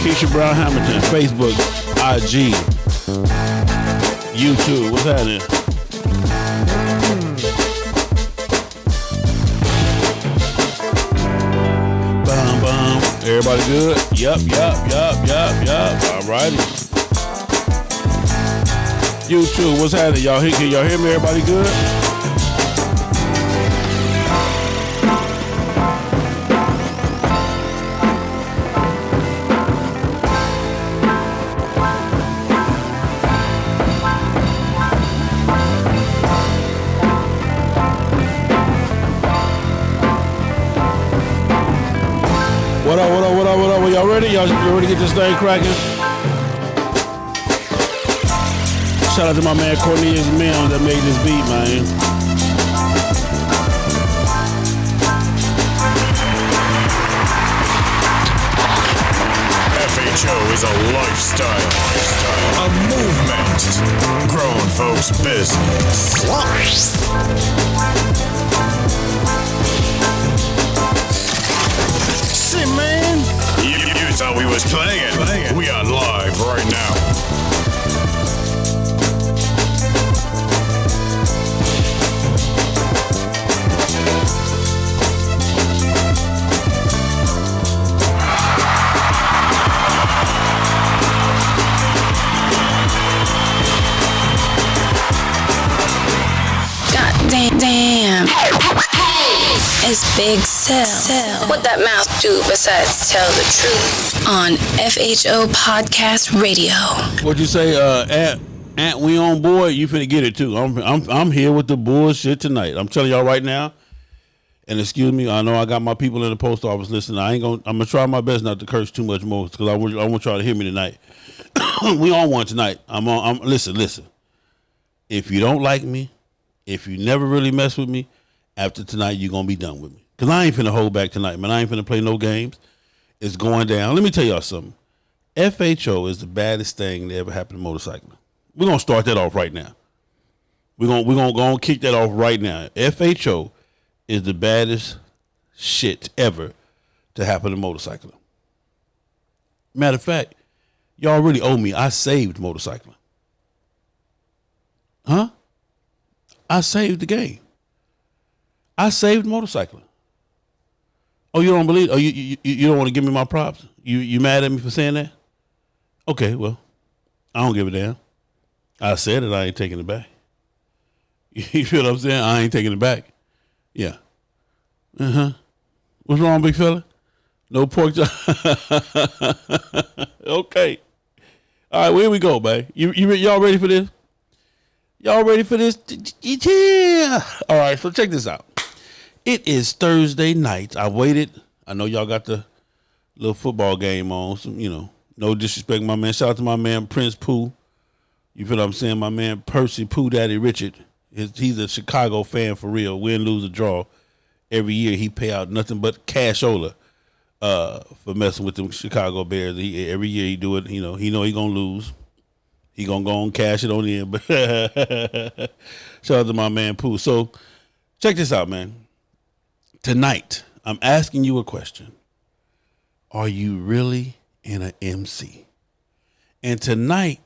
Keisha Brown Hamilton, Facebook, IG, YouTube. What's happening? Bum, bum. Everybody good? Yup. Alrighty. YouTube, what's happening? Can y'all hear me? Everybody good? What up? Y'all ready? Y'all ready to get this thing cracking? Shout out to my man Cornelius Mills that made this beat, man. FHO is a lifestyle, a movement, grown folks' business. See, man, you thought we was playing. We are live right now. Damn. It's Big Cell. What that mouth do besides tell the truth on FHO Podcast Radio. What'd you say, Ant? We on board. You finna get it too. I'm here with the bullshit tonight. I'm telling y'all right now. And excuse me, I know I got my people in the post office listening. I'm gonna try my best not to curse too much more because I want y'all to hear me tonight. We on one tonight. Listen. If you don't like me, if you never really mess with me, after tonight, you're going to be done with me. Because I ain't finna hold back tonight, man. I ain't finna play no games. It's going down. Let me tell y'all something. FHO is the baddest thing that ever happened to motorcycling. We're going to start that off right now. We're going to go and kick that off right now. FHO is the baddest shit ever to happen to motorcycling. Matter of fact, y'all really owe me. I saved motorcycling. Huh? I saved the game. I saved motorcycling. Oh, you don't believe? Oh, you don't want to give me my props? You mad at me for saying that? Okay, well, I don't give a damn. I said it. I ain't taking it back. You feel what I'm saying? I ain't taking it back. Yeah. What's wrong, big fella? No pork chop. Okay. All right, well, here we go, man. Y'all ready for this? Y'all ready for this? Yeah. All right, so check this out. It is Thursday night. I waited. I know y'all got the little football game on. So, no disrespect, my man. Shout out to my man Prince Pooh. You feel what I'm saying? My man Percy Pooh Daddy Richard. He's a Chicago fan for real. Win, lose, or draw. Every year he pay out nothing but cashola for messing with them Chicago Bears. Every year he do it. He know he gonna lose. He gonna go and cash it on in. But shout out to my man Pooh. So check this out, man. Tonight, I'm asking you a question. Are you really in an MC? And tonight,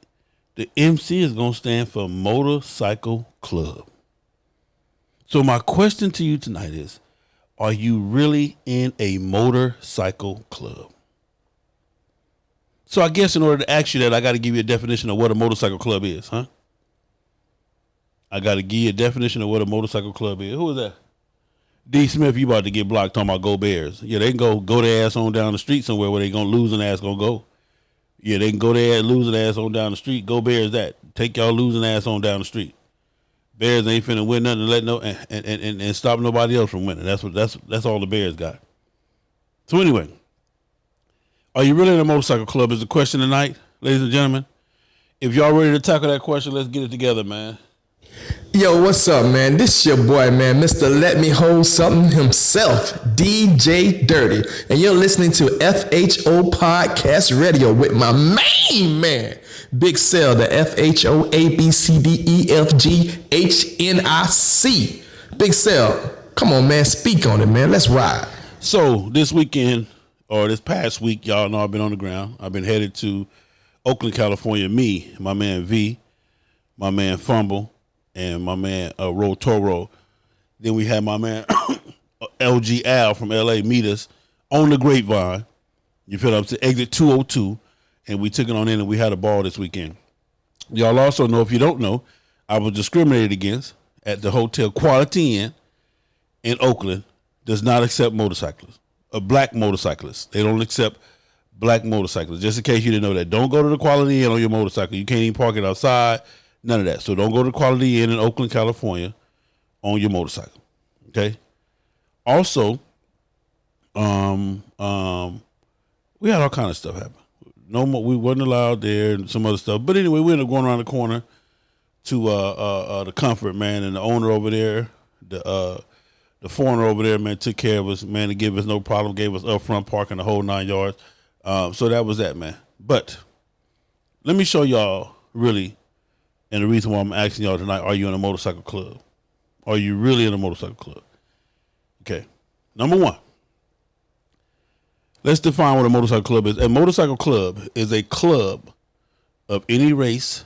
the MC is going to stand for Motorcycle Club. So my question to you tonight is, are you really in a motorcycle club? So I guess in order to ask you that, I got to give you a definition of what a motorcycle club is, huh? I got to give you a definition of what a motorcycle club is. Who is that? D. Smith, you about to get blocked talking about go Bears. Yeah, they can go their ass on down the street somewhere where they going to lose and ass going to go. Yeah, they can go their losing ass on down the street. Go Bears that. Take y'all losing ass on down the street. Bears ain't finna win nothing and stop nobody else from winning. That's all the Bears got. So anyway, are you really in a motorcycle club is the question tonight, ladies and gentlemen. If y'all ready to tackle that question, let's get it together, man. Yo, what's up, man? This your boy, man, Mr. Let Me Hold Something himself, DJ Dirty. And you're listening to FHO Podcast Radio with my main man, Big Cell, the FHO ABCDEFGHNIC. Big Cell, come on, man, speak on it, man. Let's ride. So this weekend, or this past week, y'all know I've been on the ground. I've been headed to Oakland, California. Me, my man V, my man Fumble, and my man Ro Toro. Then we had my man LG Al from LA meet us on the Grapevine. You feel what I'm saying? Exit 202. And we took it on in and we had a ball this weekend. Y'all also know, if you don't know, I was discriminated against at the Hotel Quality Inn in Oakland. Does not accept motorcyclists, black motorcyclists. They don't accept black motorcyclists. Just in case you didn't know that. Don't go to the Quality Inn on your motorcycle. You can't even park it outside. None of that. So don't go to the Quality Inn in Oakland, California on your motorcycle. Okay? Also, we had all kind of stuff happen. No more, we wasn't allowed there and some other stuff. But anyway, we ended up going around the corner to the Comfort, man, and the owner over there, the foreigner over there, man, took care of us, man, to give us no problem, gave us upfront parking the whole 9 yards. So that was that, man. But let me show y'all really, and the reason why I'm asking y'all tonight, are you in a motorcycle club? Are you really in a motorcycle club? Okay. Number one. Let's define what a motorcycle club is. A motorcycle club is a club of any race,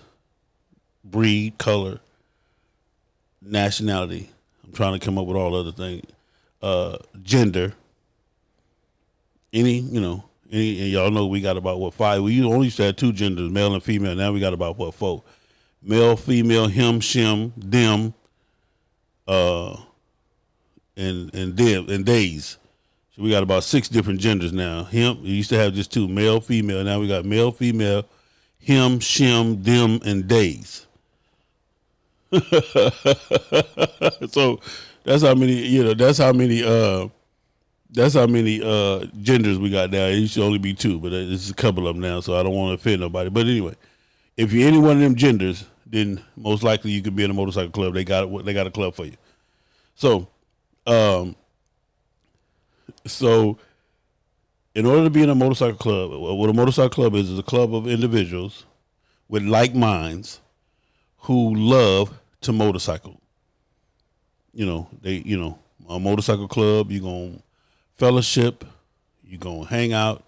breed, color, nationality. I'm trying to come up with all other things. Gender. And y'all know we got about, 5? We only used to have 2 genders, male and female. Now we got about, 4? Male, female, him, shim, them, and them, and days. We got about 6 different genders now. Him, we used to have just 2, male, female. Now we got male, female, him, shim, them, and days. So that's how many, that's how many genders we got now. It used to only be 2, but there's a couple of them now, so I don't want to offend nobody. But anyway, if you're any one of them genders, then most likely you could be in a motorcycle club. They got a club for you. So in order to be in a motorcycle club, what a motorcycle club is a club of individuals with like minds who love to motorcycle. A motorcycle club, you're going to fellowship, you're going to hang out,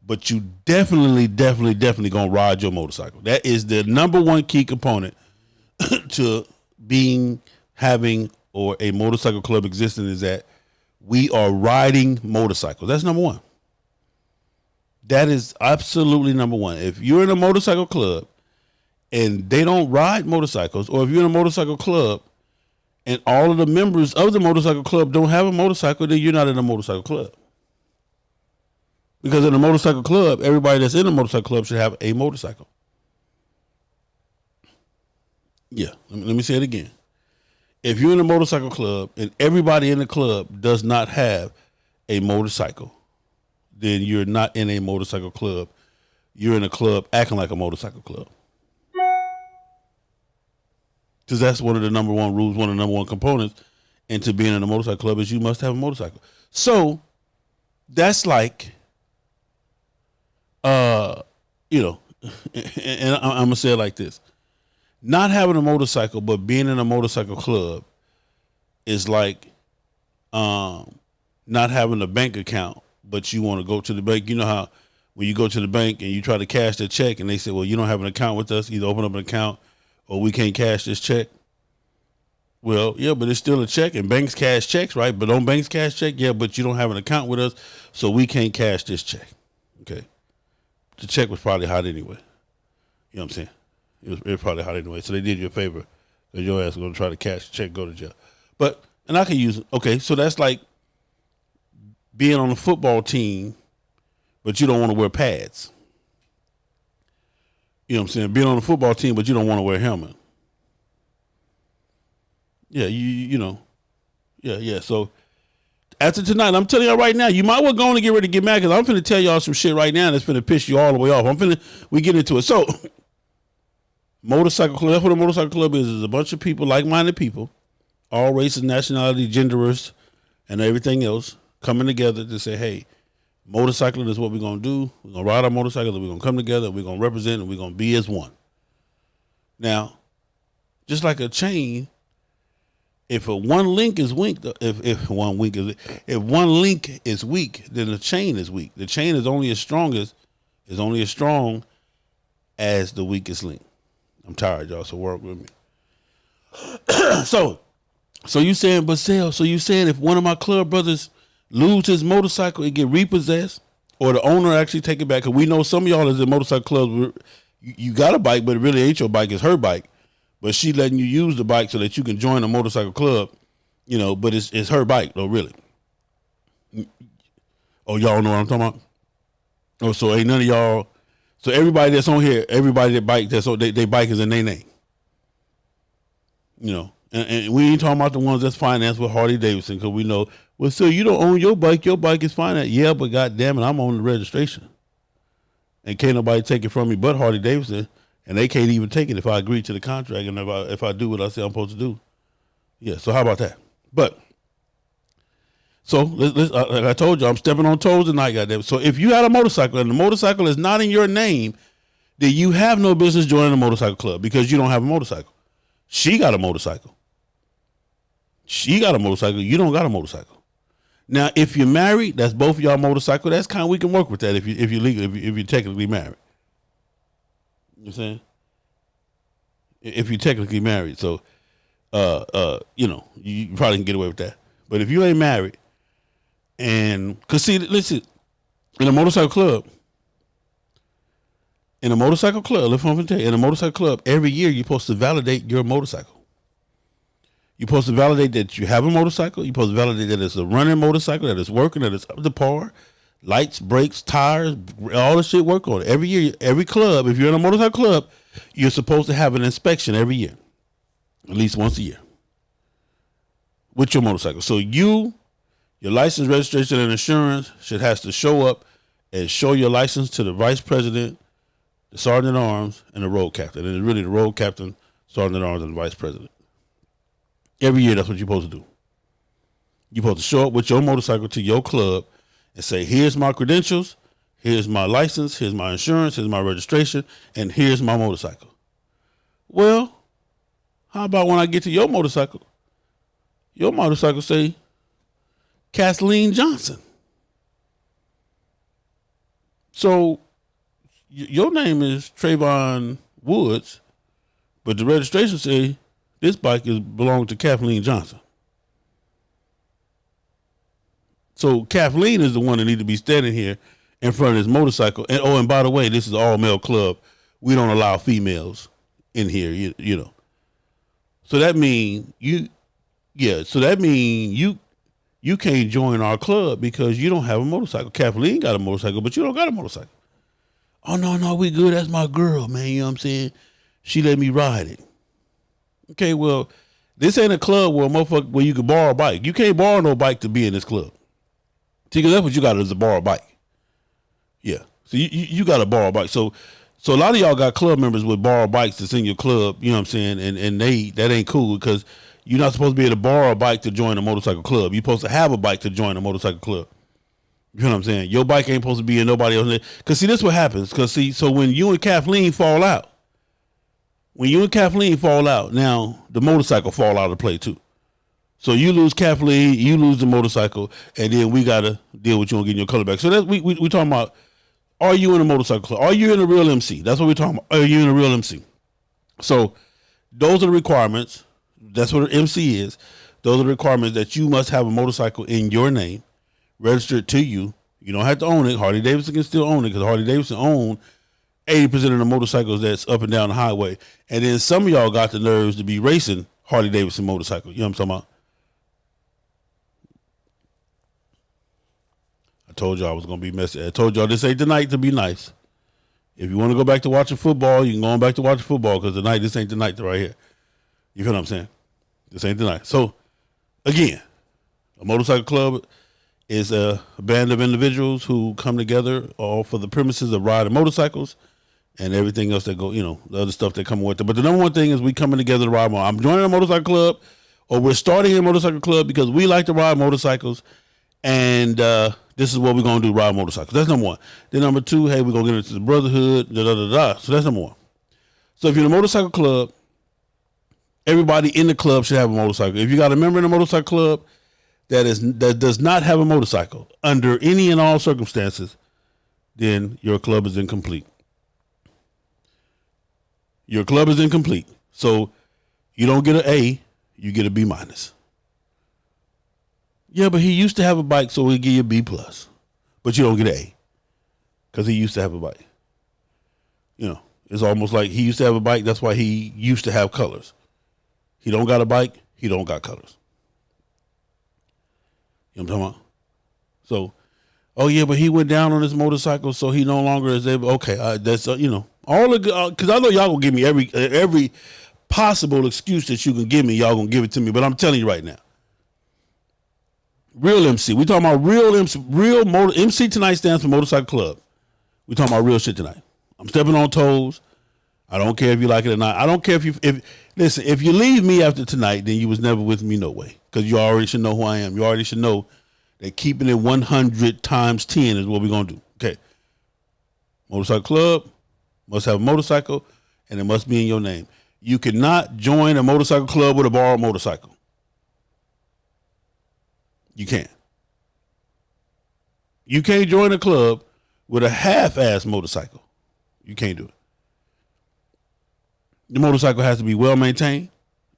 but you definitely going to ride your motorcycle. That is the number one key component to having a motorcycle club existing, is that we are riding motorcycles. That's number one. That is absolutely number one. If you're in a motorcycle club and they don't ride motorcycles, or if you're in a motorcycle club and all of the members of the motorcycle club don't have a motorcycle, then you're not in a motorcycle club. Because in a motorcycle club, everybody that's in a motorcycle club should have a motorcycle. Yeah, let me say it again. If you're in a motorcycle club and everybody in the club does not have a motorcycle, then you're not in a motorcycle club. You're in a club acting like a motorcycle club. Because that's one of the number one rules, one of the number one components into being in a motorcycle club is you must have a motorcycle. So that's like, and I'm going to say it like this. Not having a motorcycle, but being in a motorcycle club is like not having a bank account, but you want to go to the bank. You know how when you go to the bank and you try to cash the check and they say, well, you don't have an account with us, either open up an account or we can't cash this check. Well, yeah, but it's still a check, and banks cash checks, right? But don't banks cash check? Yeah, but you don't have an account with us, so we can't cash this check. Okay. The check was probably hot anyway. You know what I'm saying? It was probably hot anyway. So they did you a favor because your ass was going to try to cash the check, go to jail. And I can use it. Okay, so that's like being on a football team, but you don't want to wear pads. You know what I'm saying? Being on a football team, but you don't want to wear a helmet. Yeah, Yeah. So after tonight, I'm telling y'all right now, you might well go on and get ready to get mad, because I'm finna tell y'all some shit right now that's finna piss you all the way off. We get into it. So motorcycle club, that's what a motorcycle club is a bunch of people, like-minded people, all races, nationality, genders, and everything else, coming together to say, hey, motorcycling is what we're going to do. We're going to ride our motorcycles, and we're going to come together, and we're going to represent, and we're going to be as one. Now, just like a chain, if one link is weak, if one link is weak, then the chain is weak. The chain is only as strong as the weakest link. I'm tired, y'all, so work with me. So you saying, but Sal, so you saying if one of my club brothers lose his motorcycle, it get repossessed, or the owner actually take it back? Because we know some of y'all is in motorcycle clubs, you got a bike, but it really ain't your bike, it's her bike. But she letting you use the bike so that you can join a motorcycle club, but it's her bike though, really. Oh, y'all know what I'm talking about? Oh, so ain't none of y'all, so everybody that's on here, everybody that bike, that's on, they bike is in their name. And we ain't talking about the ones that's financed with Harley Davidson, because we know, well, so you don't own your bike is financed. Yeah, but goddamn it, I'm on the registration. And can't nobody take it from me but Harley Davidson, and they can't even take it if I agree to the contract and if I do what I say I'm supposed to do. Yeah, so how about that? But, so, let's like I told you, I'm stepping on toes tonight, goddamn. So if you had a motorcycle and the motorcycle is not in your name, then you have no business joining a motorcycle club because you don't have a motorcycle. She got a motorcycle. You don't got a motorcycle. Now, if you're married, that's both of y'all motorcycle. That's kind of, we can work with that if you're technically married. You know what I'm saying? If you're technically married, so you probably can get away with that. But if you ain't married, and cause see, listen, in a motorcycle club, every year you're supposed to validate your motorcycle. You're supposed to validate that you have a motorcycle. You're supposed to validate that it's a running motorcycle, that it's working, that it's up to par. Lights, brakes, tires, all the shit work on it. Every year, every club, if you're in a motorcycle club, you're supposed to have an inspection every year. At least once a year. With your motorcycle. So your license, registration, and insurance has to show up and show your license to the vice president, the sergeant at arms, and the road captain. And it's really the road captain, sergeant at arms, and the vice president. Every year, that's what you're supposed to do. You're supposed to show up with your motorcycle to your club and say, here's my credentials, here's my license, here's my insurance, here's my registration, and here's my motorcycle. Well, how about when I get to your motorcycle say, Kathleen Johnson. So, your name is Trayvon Woods, but the registration say, this bike belongs to Kathleen Johnson. So Kathleen is the one that need to be standing here in front of this motorcycle. And by the way, this is an all male club. We don't allow females in here, you know. So that means you can't join our club because you don't have a motorcycle. Kathleen got a motorcycle, but you don't got a motorcycle. Oh no, we good. That's my girl, man. You know what I'm saying? She let me ride it. Okay, well, this ain't a club where you can borrow a bike. You can't borrow no bike to be in this club. See, because that's what you got is a borrow bike. Yeah. So you got to borrow a bike. So a lot of y'all got club members with borrow bikes that's in your club, you know what I'm saying? And that ain't cool because you're not supposed to be able to borrow a bike to join a motorcycle club. You're supposed to have a bike to join a motorcycle club. You know what I'm saying? Your bike ain't supposed to be in nobody else. Because see, this is what happens. Because see, so when you and Kathleen fall out, now the motorcycle fall out of play too. So you lose Kathleen, you lose the motorcycle, and then we gotta deal with you and getting your color back. So that's we talking about. Are you in a motorcycle club? Are you in a real MC? That's what we're talking about. Are you in a real MC? So those are the requirements. That's what an MC is. Those are the requirements that you must have a motorcycle in your name, registered to you. You don't have to own it. Harley Davidson can still own it because Harley Davidson own 80% of the motorcycles that's up and down the highway. And then some of y'all got the nerves to be racing Harley Davidson motorcycle. You know what I'm talking about? I told y'all I was going to be messy. I told y'all this ain't the night to be nice. If you want to go back to watching football, you can go on back to watching football because tonight, this ain't the night right here. You feel what I'm saying? This ain't the night. So, again, a motorcycle club is a band of individuals who come together all for the premises of riding motorcycles and everything else that go, you know, the other stuff that come with it. But the number one thing is we coming together to ride more. I'm joining a motorcycle club, or we're starting a motorcycle club because we like to ride motorcycles, and this is what we're going to do, ride motorcycles. That's number one. Then number two, hey, we're going to get into the brotherhood, da-da-da-da. So that's number one. So if you're in a motorcycle club Everybody in the club should have a motorcycle. If you got a member in a motorcycle club that does not have a motorcycle under any and all circumstances, then your club is incomplete. Your club is incomplete. So you don't get an A, you get a B minus. Yeah, but he used to have a bike, so we'll give you a B plus. But you don't get an A because he used to have a bike. You know, it's almost like he used to have a bike. That's why he used to have colors. He don't got a bike. He don't got colors. You know what I'm talking about? So, oh yeah, but he went down on his motorcycle, so he no longer is able. Okay, that's you know, all the because I know y'all gonna give me every possible excuse that you can give me. Y'all gonna give it to me, but I'm telling you right now, real MC. We talking about real MC. MC tonight stands for Motorcycle Club. We talking about real shit tonight. I'm stepping on toes. I don't care if you like it or not. I don't care if listen, if you leave me after tonight, then you was never with me no way. Because you already should know who I am. You already should know that keeping it 100 times 10 is what we're going to do. Okay. Motorcycle Club must have a motorcycle, and it must be in your name. You cannot join a motorcycle club with a borrowed motorcycle. You can't. You can't join a club with a half-ass motorcycle. You can't do it. The motorcycle has to be well maintained.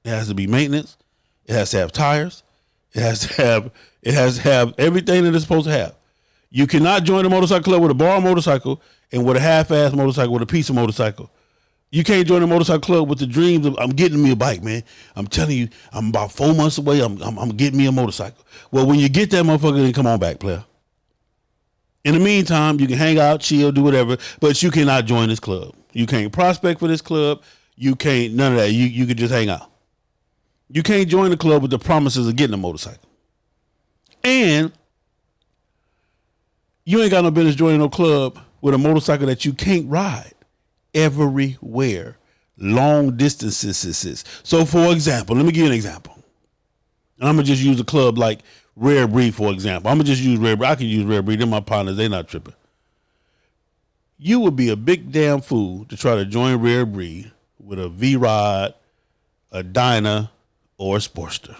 It has to be maintenance. It has to have tires. It has to have everything that it's supposed to have. You cannot join a motorcycle club with a borrowed motorcycle and with a half-ass motorcycle, with a piece of motorcycle. You can't join a motorcycle club with the dreams of, I'm getting me a bike, man. I'm telling you, I'm about 4 months away. I'm getting me a motorcycle. Well, when you get that motherfucker, then come on back, player. In the meantime, you can hang out, chill, do whatever, but you cannot join this club. You can't prospect for this club. You can't, none of that. You can just hang out. You can't join the club with the promises of getting a motorcycle. And you ain't got no business joining no club with a motorcycle that you can't ride everywhere. Long distances. So, for example, let me give you an example. And I'm going to just use a club like Rare Breed, for example. I'm going to just use Rare Breed. I can use Rare Breed. They're my partners. They're not tripping. You would be a big damn fool to try to join Rare Breed with a V-Rod, a Dyna, or a Sportster.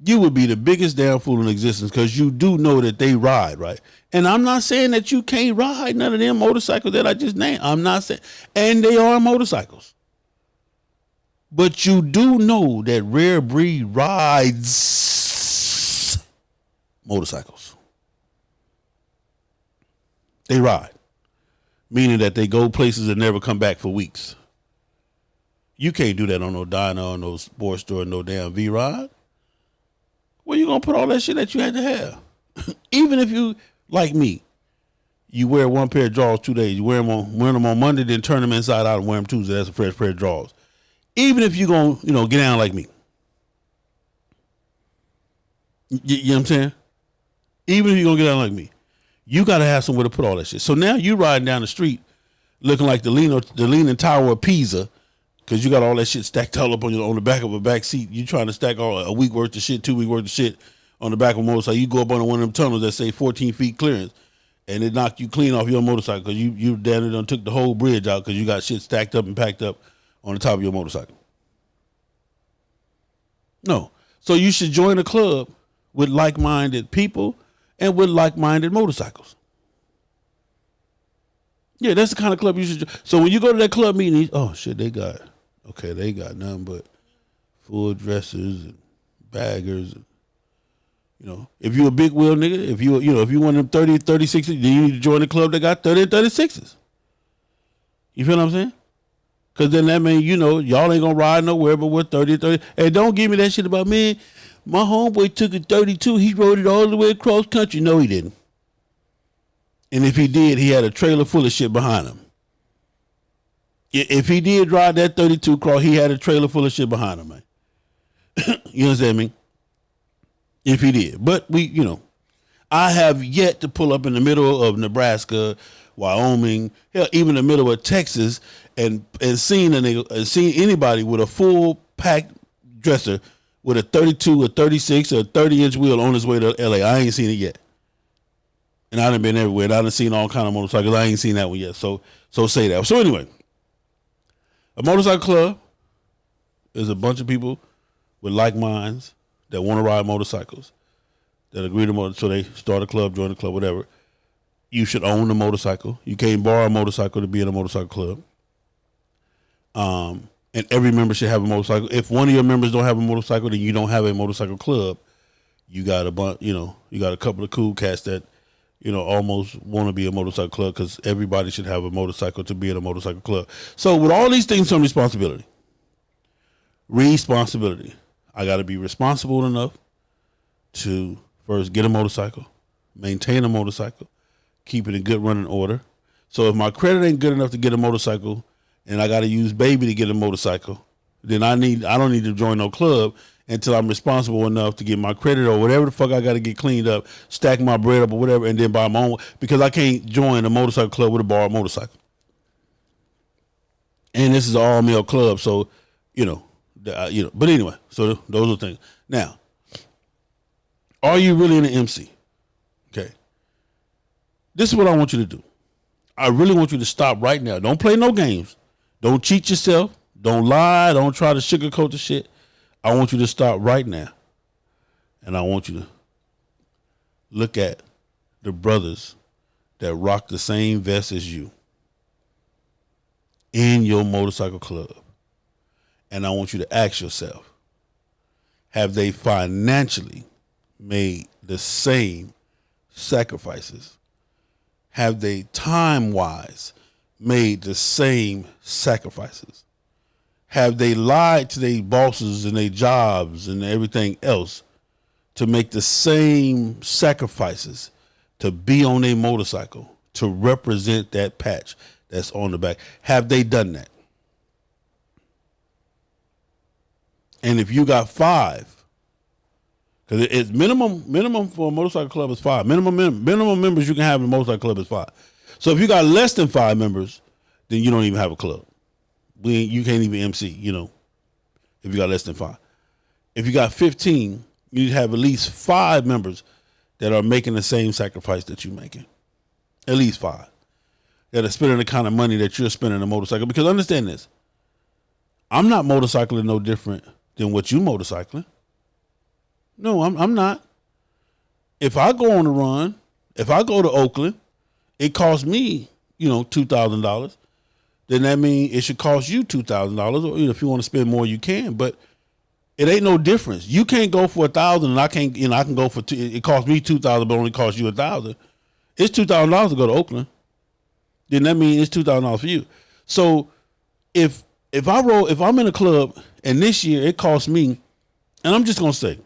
You would be the biggest damn fool in existence because you do know that they ride, right? And I'm not saying that you can't ride none of them motorcycles that I just named. I'm not saying, and they are motorcycles. But you do know that Rare Breed rides motorcycles. They ride. Meaning that they go places and never come back for weeks. You can't do that on no Dyna or no Sportster or no damn V-Rod. Where you going to put all that shit that you had to have? Even if you, like me, you wear one pair of drawers 2 days. You wear them on Monday, then turn them inside out and wear them Tuesday. That's a fresh pair of drawers. Even if you're going to, get down like me. You know what I'm saying? Even if you're going to get down like me. You got to have somewhere to put all that shit. So now you riding down the street looking like the Leaning Tower of Pisa because you got all that shit stacked all up on the back of a back seat. You trying to stack all a week worth of shit, 2 week worth of shit on the back of a motorcycle. You go up on one of them tunnels that say 14 feet clearance and it knock you clean off your motorcycle because you down there done took the whole bridge out because you got shit stacked up and packed up on the top of your motorcycle. No. So you should join a club with like-minded people and with like-minded motorcycles. Yeah, that's the kind of club you should. So when you go to that club meeting, oh shit, they got nothing but full dressers and baggers. And, if you a big wheel nigga, if you one of them 30, 36s, then you need to join the club that got 30 and 36s. You feel what I'm saying? Because then that means, y'all ain't gonna ride nowhere but with 30. Hey, don't give me that shit about, man, my homeboy took a 32, he rode it all the way across country. No, he didn't. And if he did, he had a trailer full of shit behind him. If he did ride that 32 across, he had a trailer full of shit behind him, man. You understand me? If he did. But I have yet to pull up in the middle of Nebraska, Wyoming, hell, even the middle of Texas, and seen anybody with a full packed dresser with a 32, a 36, or a 30-inch wheel on his way to LA. I ain't seen it yet. And I done been everywhere. I done seen all kind of motorcycles. I ain't seen that one yet. So say that. So anyway, a motorcycle club is a bunch of people with like minds that want to ride motorcycles, that agree to so they start a club, join a club, whatever. You should own a motorcycle. You can't borrow a motorcycle to be in a motorcycle club. And every member should have a motorcycle. If one of your members don't have a motorcycle, then you don't have a motorcycle club. You got a bunch, you got a couple of cool cats that, almost want to be a motorcycle club, because everybody should have a motorcycle to be in a motorcycle club. So with all these things come responsibility. Responsibility. I got to be responsible enough to first get a motorcycle, maintain a motorcycle, keep it in good running order. So if my credit ain't good enough to get a motorcycle, and I got to use baby to get a motorcycle, then I don't need to join no club until I'm responsible enough to get my credit or whatever the fuck I got to get cleaned up, stack my bread up or whatever, and then buy my own, because I can't join a motorcycle club with a borrowed motorcycle. And this is an all male club, so But anyway, so those are things. Now, are you really an MC? Okay. This is what I want you to do. I really want you to stop right now. Don't play no games. Don't cheat yourself. Don't lie. Don't try to sugarcoat the shit. I want you to stop right now. And I want you to look at the brothers that rock the same vest as you in your motorcycle club. And I want you to ask yourself, have they financially made the same sacrifices? Have they time-wise made the same sacrifices? Have they lied to their bosses and their jobs and everything else to make the same sacrifices to be on a motorcycle, to represent that patch that's on the back? Have they done that? And if you got 5, because it's minimum for a motorcycle club is 5. Minimum members you can have in a motorcycle club is 5. So if you got less than 5 members, then you don't even have a club. You can't even MC, if you got less than 5. If you got 15, you need to have at least 5 members that are making the same sacrifice that you're making. At least 5. That are spending the kind of money that you're spending on a motorcycle. Because understand this, I'm not motorcycling no different than what you motorcycling. No, I'm not. If I go on a run, if I go to Oakland, it costs me, $2,000. Then that means it should cost you $2,000. Or if you want to spend more, you can. But it ain't no difference. You can't go for $1,000, and I can't. I can go for it costs me $2,000, but only costs you $1,000. It's $2,000 to go to Oakland. Then that means it's $2,000 for you. So if I'm in a club and this year it costs me, and I'm just gonna say,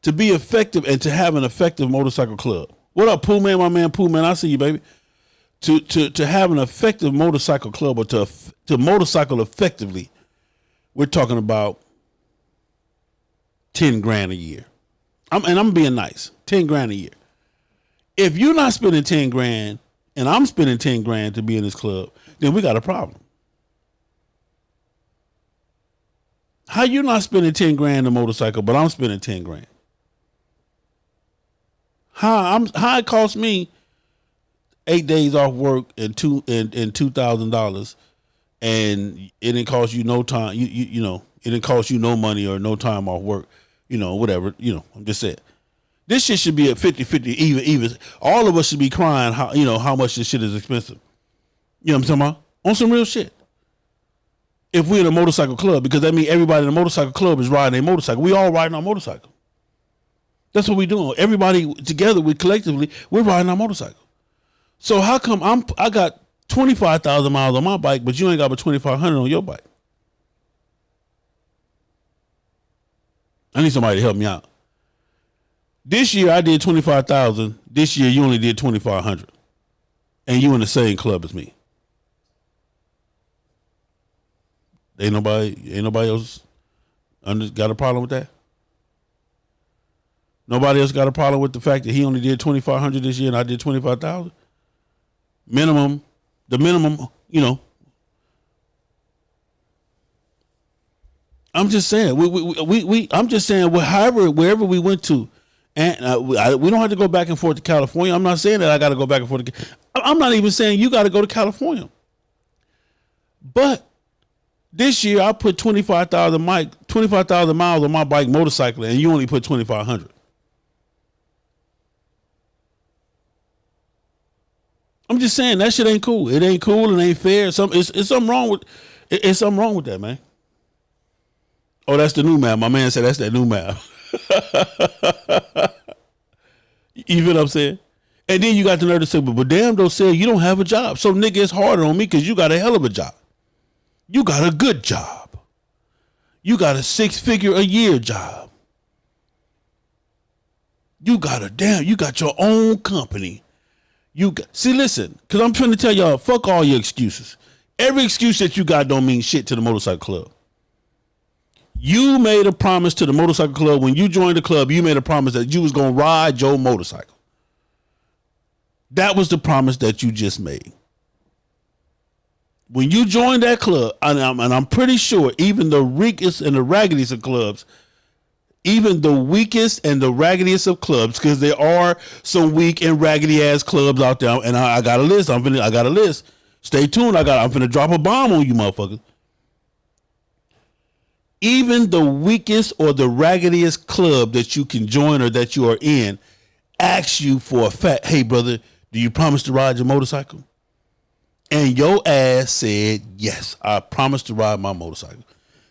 to be effective and to have an effective motorcycle club. What up, Pooh Man, my man Pooh Man? I see you, baby. To have an effective motorcycle club, or to motorcycle effectively, we're talking about $10,000 a year. I'm being nice. $10,000 a year. If you're not spending $10,000 and I'm spending $10,000 to be in this club, then we got a problem. How you not spending $10,000 a motorcycle, but I'm spending $10,000? How it costs me 8 days off work and $2,000, and it didn't cost you no time. It didn't cost you no money or no time off work. Whatever. I'm just saying. This shit should be at 50-50, even. All of us should be crying how much this shit is expensive. You know what I'm talking about? On some real shit. If we're in a motorcycle club, because that means everybody in a motorcycle club is riding a motorcycle. We all riding our motorcycle. That's what we doing. Everybody together, we're riding our motorcycle. So how come I got 25,000 miles on my bike, but you ain't got but 2,500 on your bike? I need somebody to help me out. This year I did 25,000. This year you only did 2,500, and you in the same club as me. Ain't nobody else got a problem with that? Nobody else got a problem with the fact that he only did 2,500 this year and I did 25,000? The minimum, I'm just saying, I'm just saying, wherever we went to, and we don't have to go back and forth to California. I'm not saying that I got to go back and forth. I'm not even saying you got to go to California. But This year I put 25,000 miles on my bike motorcycle, and you only put 2,500. I'm just saying that shit ain't cool. It ain't cool. It ain't fair. It's something wrong with. It's something wrong with that, man. Oh, that's the new map. My man said that's that new map. You feel what I'm saying? And then you got the nerve to say, but damn, though, say you don't have a job. So nigga, it's harder on me because you got a hell of a job. You got a good job. You got a 6-figure a year job. You got your own company. See, listen, because I'm trying to tell y'all, fuck all your excuses. Every excuse that you got don't mean shit to the motorcycle club. You made a promise to the motorcycle club. When you joined the club, you made a promise that you was going to ride your motorcycle. That was the promise that you just made. When you joined that club, and I'm pretty sure even the weakest and the raggediest of clubs, even the weakest and the raggediest of clubs, because there are some weak and raggedy ass clubs out there, and I got a list. I got a list. Stay tuned. I'm finna drop a bomb on you, motherfuckers. Even the weakest or the raggediest club that you can join or that you are in asks you for a fact. Hey, brother, do you promise to ride your motorcycle? And your ass said, yes, I promise to ride my motorcycle.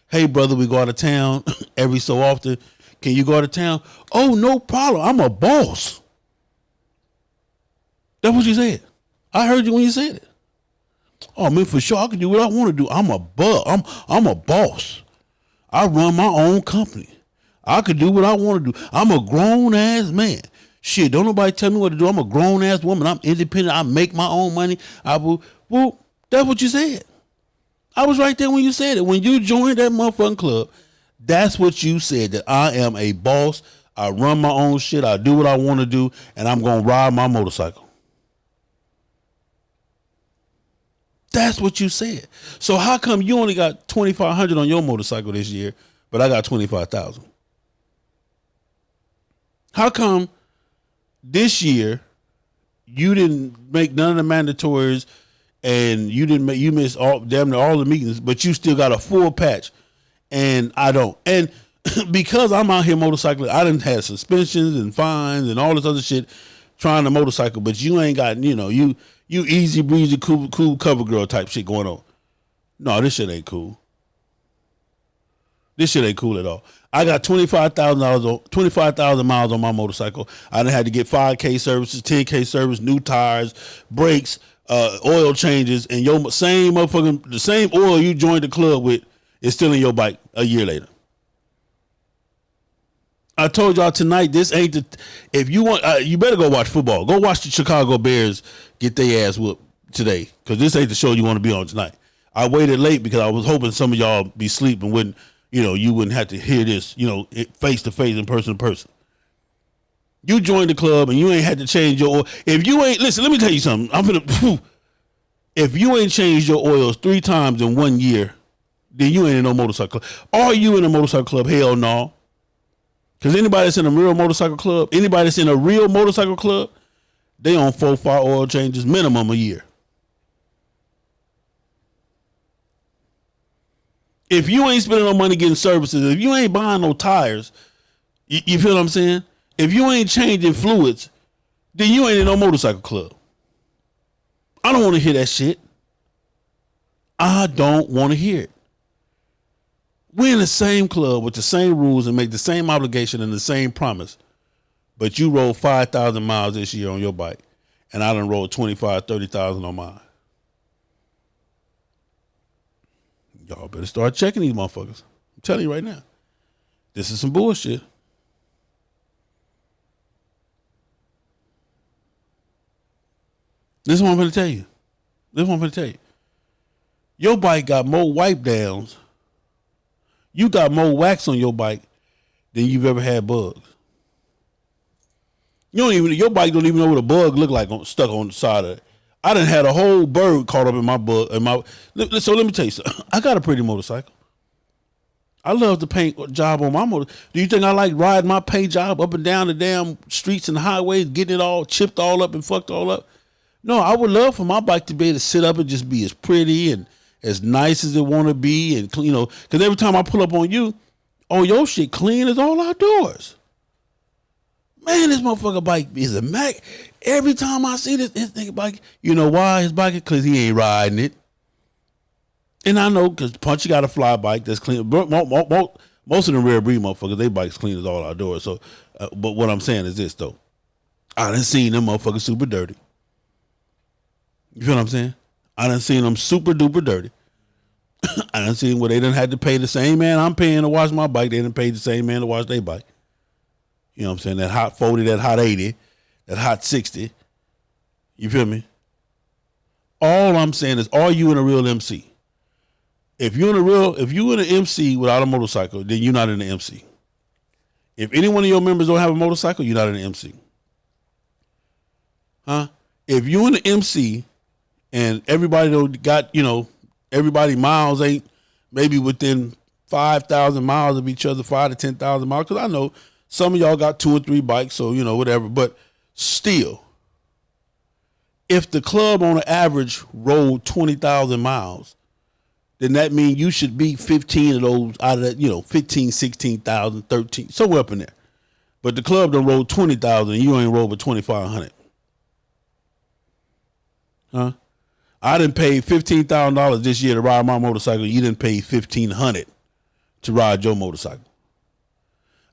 Hey, brother, we go out of town every so often. Can you go out of town? Oh, no problem. I'm a boss. That's what you said. I heard you when you said it. Oh, man, for sure, I can do what I want to do. I'm a boss. I run my own company. I could do what I want to do. I'm a grown-ass man. Shit, don't nobody tell me what to do. I'm a grown-ass woman. I'm independent. I make my own money. Well, that's what you said. I was right there when you said it. When you joined that motherfucking club, that's what you said, that I am a boss. I run my own shit. I do what I want to do, and I'm going to ride my motorcycle. That's what you said. So how come you only got 2,500 on your motorcycle this year, but I got 25,000? How come this year you didn't make none of the mandatories and you missed damn near all the meetings, but you still got a full patch and I don't? And because I'm out here motorcycling, I done had suspensions and fines and all this other shit trying to motorcycle, but you ain't got, you easy breezy, cool cover girl type shit going on. No, this shit ain't cool. This shit ain't cool at all. I got $25,000 miles on my motorcycle. I done had to get 5K services, 10K service, new tires, brakes, oil changes, and the same oil you joined the club with is still in your bike a year later. I told y'all tonight, this ain't if you want, you better go watch football. Go watch the Chicago Bears get their ass whooped today, because this ain't the show you want to be on tonight. I waited late because I was hoping some of y'all be asleep and wouldn't, you wouldn't have to hear this, face to face and person to person. You joined the club and you ain't had to change your oil. If you ain't, listen, let me tell you something. If you ain't changed your oils 3 times in 1 year, then you ain't in no motorcycle club. Are you in a motorcycle club? Hell no. Because anybody that's in a real motorcycle club, they on 4-5 oil changes minimum a year. If you ain't spending no money getting services, if you ain't buying no tires, you feel what I'm saying? If you ain't changing fluids, then you ain't in no motorcycle club. I don't want to hear that shit. I don't want to hear it. We're in the same club with the same rules and make the same obligation and the same promise. But you rode 5,000 miles this year on your bike, and I done rode 25,000, 30,000 on mine. Y'all better start checking these motherfuckers. I'm telling you right now. This is some bullshit. This is what I'm going to tell you. Your bike got more wipe downs. You got more wax on your bike than you've ever had bugs. Your bike don't even know what a bug look like stuck on the side of it. I done had a whole bird caught up in my bug. So let me tell you something. I got a pretty motorcycle. I love the paint job on my motor. Do you think I like riding my paint job up and down the damn streets and highways, getting it all chipped all up and fucked all up? No, I would love for my bike to be able to sit up and just be as pretty and as nice as it want to be, and clean, because every time I pull up on you, your shit clean as all outdoors. Man, this motherfucker bike is a Mac. Every time I see this nigga bike, you know why his bike? Because he ain't riding it. And I know because Punchy got a fly bike that's clean. Most of the rare breed motherfuckers, they bikes clean as all outdoors. So, but what I'm saying is this though, I done seen them motherfuckers super dirty. You feel what I'm saying? I done seen them super duper dirty. I done seen where they done had to pay the same man I'm paying to wash my bike. They done paid the same man to wash their bike. You know what I'm saying? That hot 40, that hot 80, that hot 60. You feel me? All I'm saying is, are you in a real MC? If you in an MC without a motorcycle, then you're not in the MC. If any one of your members don't have a motorcycle, you're not in the MC. Huh? If you in the MC and everybody got, everybody miles ain't maybe within 5,000 miles of each other, 5 to 10,000 miles, because I know some of y'all got 2 or 3 bikes, so, whatever. But still, if the club on an average rode 20,000 miles, then that means you should be 15 of those out of that, 15, 16,000, 13, somewhere up in there. But the club done rode 20,000 and you ain't rode but 2,500. Huh? I done paid $15,000 this year to ride my motorcycle. You done paid $1,500 to ride your motorcycle.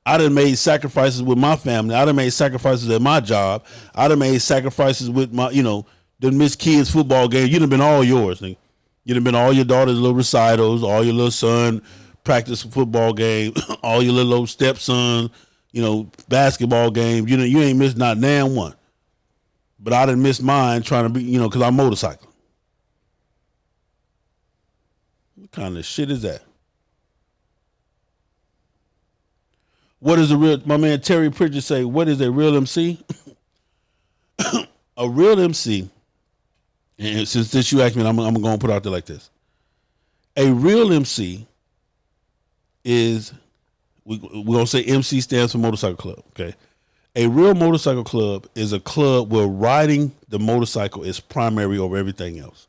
I done made sacrifices with my family. I done made sacrifices at my job. I done made sacrifices with my, done missed kids' football game. You done been all yours, nigga. You done been all your daughter's little recitals, all your little son practice football game, all your little old stepson, basketball game. You ain't missed not damn one. But I done missed mine trying to be, because I'm motorcycling. What kind of shit is that? What is my man Terry Pritchard say, what is a real MC? A real MC, and since you asked me, I'm going to put it out there like this. A real MC is, we're going to say MC stands for motorcycle club, okay? A real motorcycle club is a club where riding the motorcycle is primary over everything else.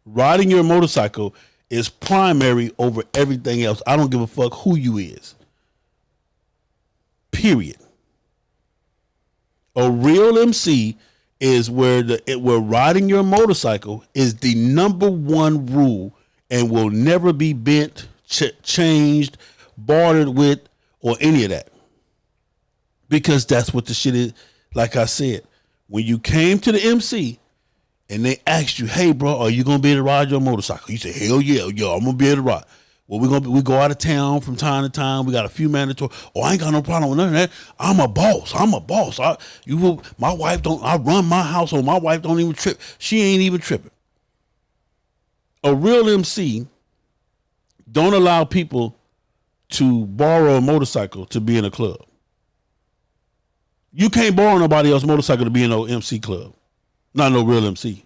Riding your motorcycle is primary over everything else. I don't give a fuck who you is. Period. A real MC is where riding your motorcycle is the number one rule and will never be bent, changed, bartered with, or any of that. Because that's what the shit is. Like I said, when you came to the MC and they asked you, hey, bro, are you going to be able to ride your motorcycle? You say, hell yeah, I'm going to be able to ride. Well, we go out of town from time to time. We got a few mandatory. Oh, I ain't got no problem with none of that. I'm a boss. My wife don't. I run my household. My wife don't even trip. She ain't even tripping. A real MC don't allow people to borrow a motorcycle to be in a club. You can't borrow nobody else's motorcycle to be in no MC club. Not no real MC.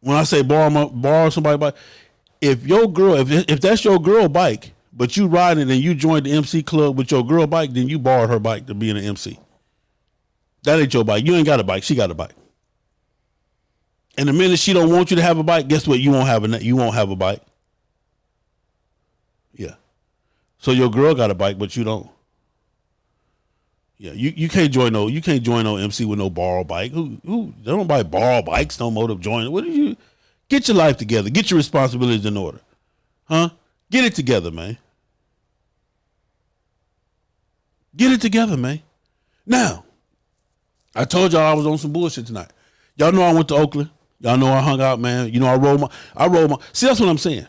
When I say borrow somebody's bike, if that's your girl bike, but you ride it and you joined the MC club with your girl bike, then you borrowed her bike to be in an MC. That ain't your bike. You ain't got a bike. She got a bike. And the minute she don't want you to have a bike, guess what? You won't have a bike. Yeah. So your girl got a bike, but you don't. Yeah, you can't join no MC with no borrowed bike. Who they don't buy borrowed bikes no more to join. What do you get your life together? Get your responsibilities in order. Huh? Get it together, man. Get it together, man. Now, I told y'all I was on some bullshit tonight. Y'all know I went to Oakland. Y'all know I hung out, man. I rolled my see, that's what I'm saying.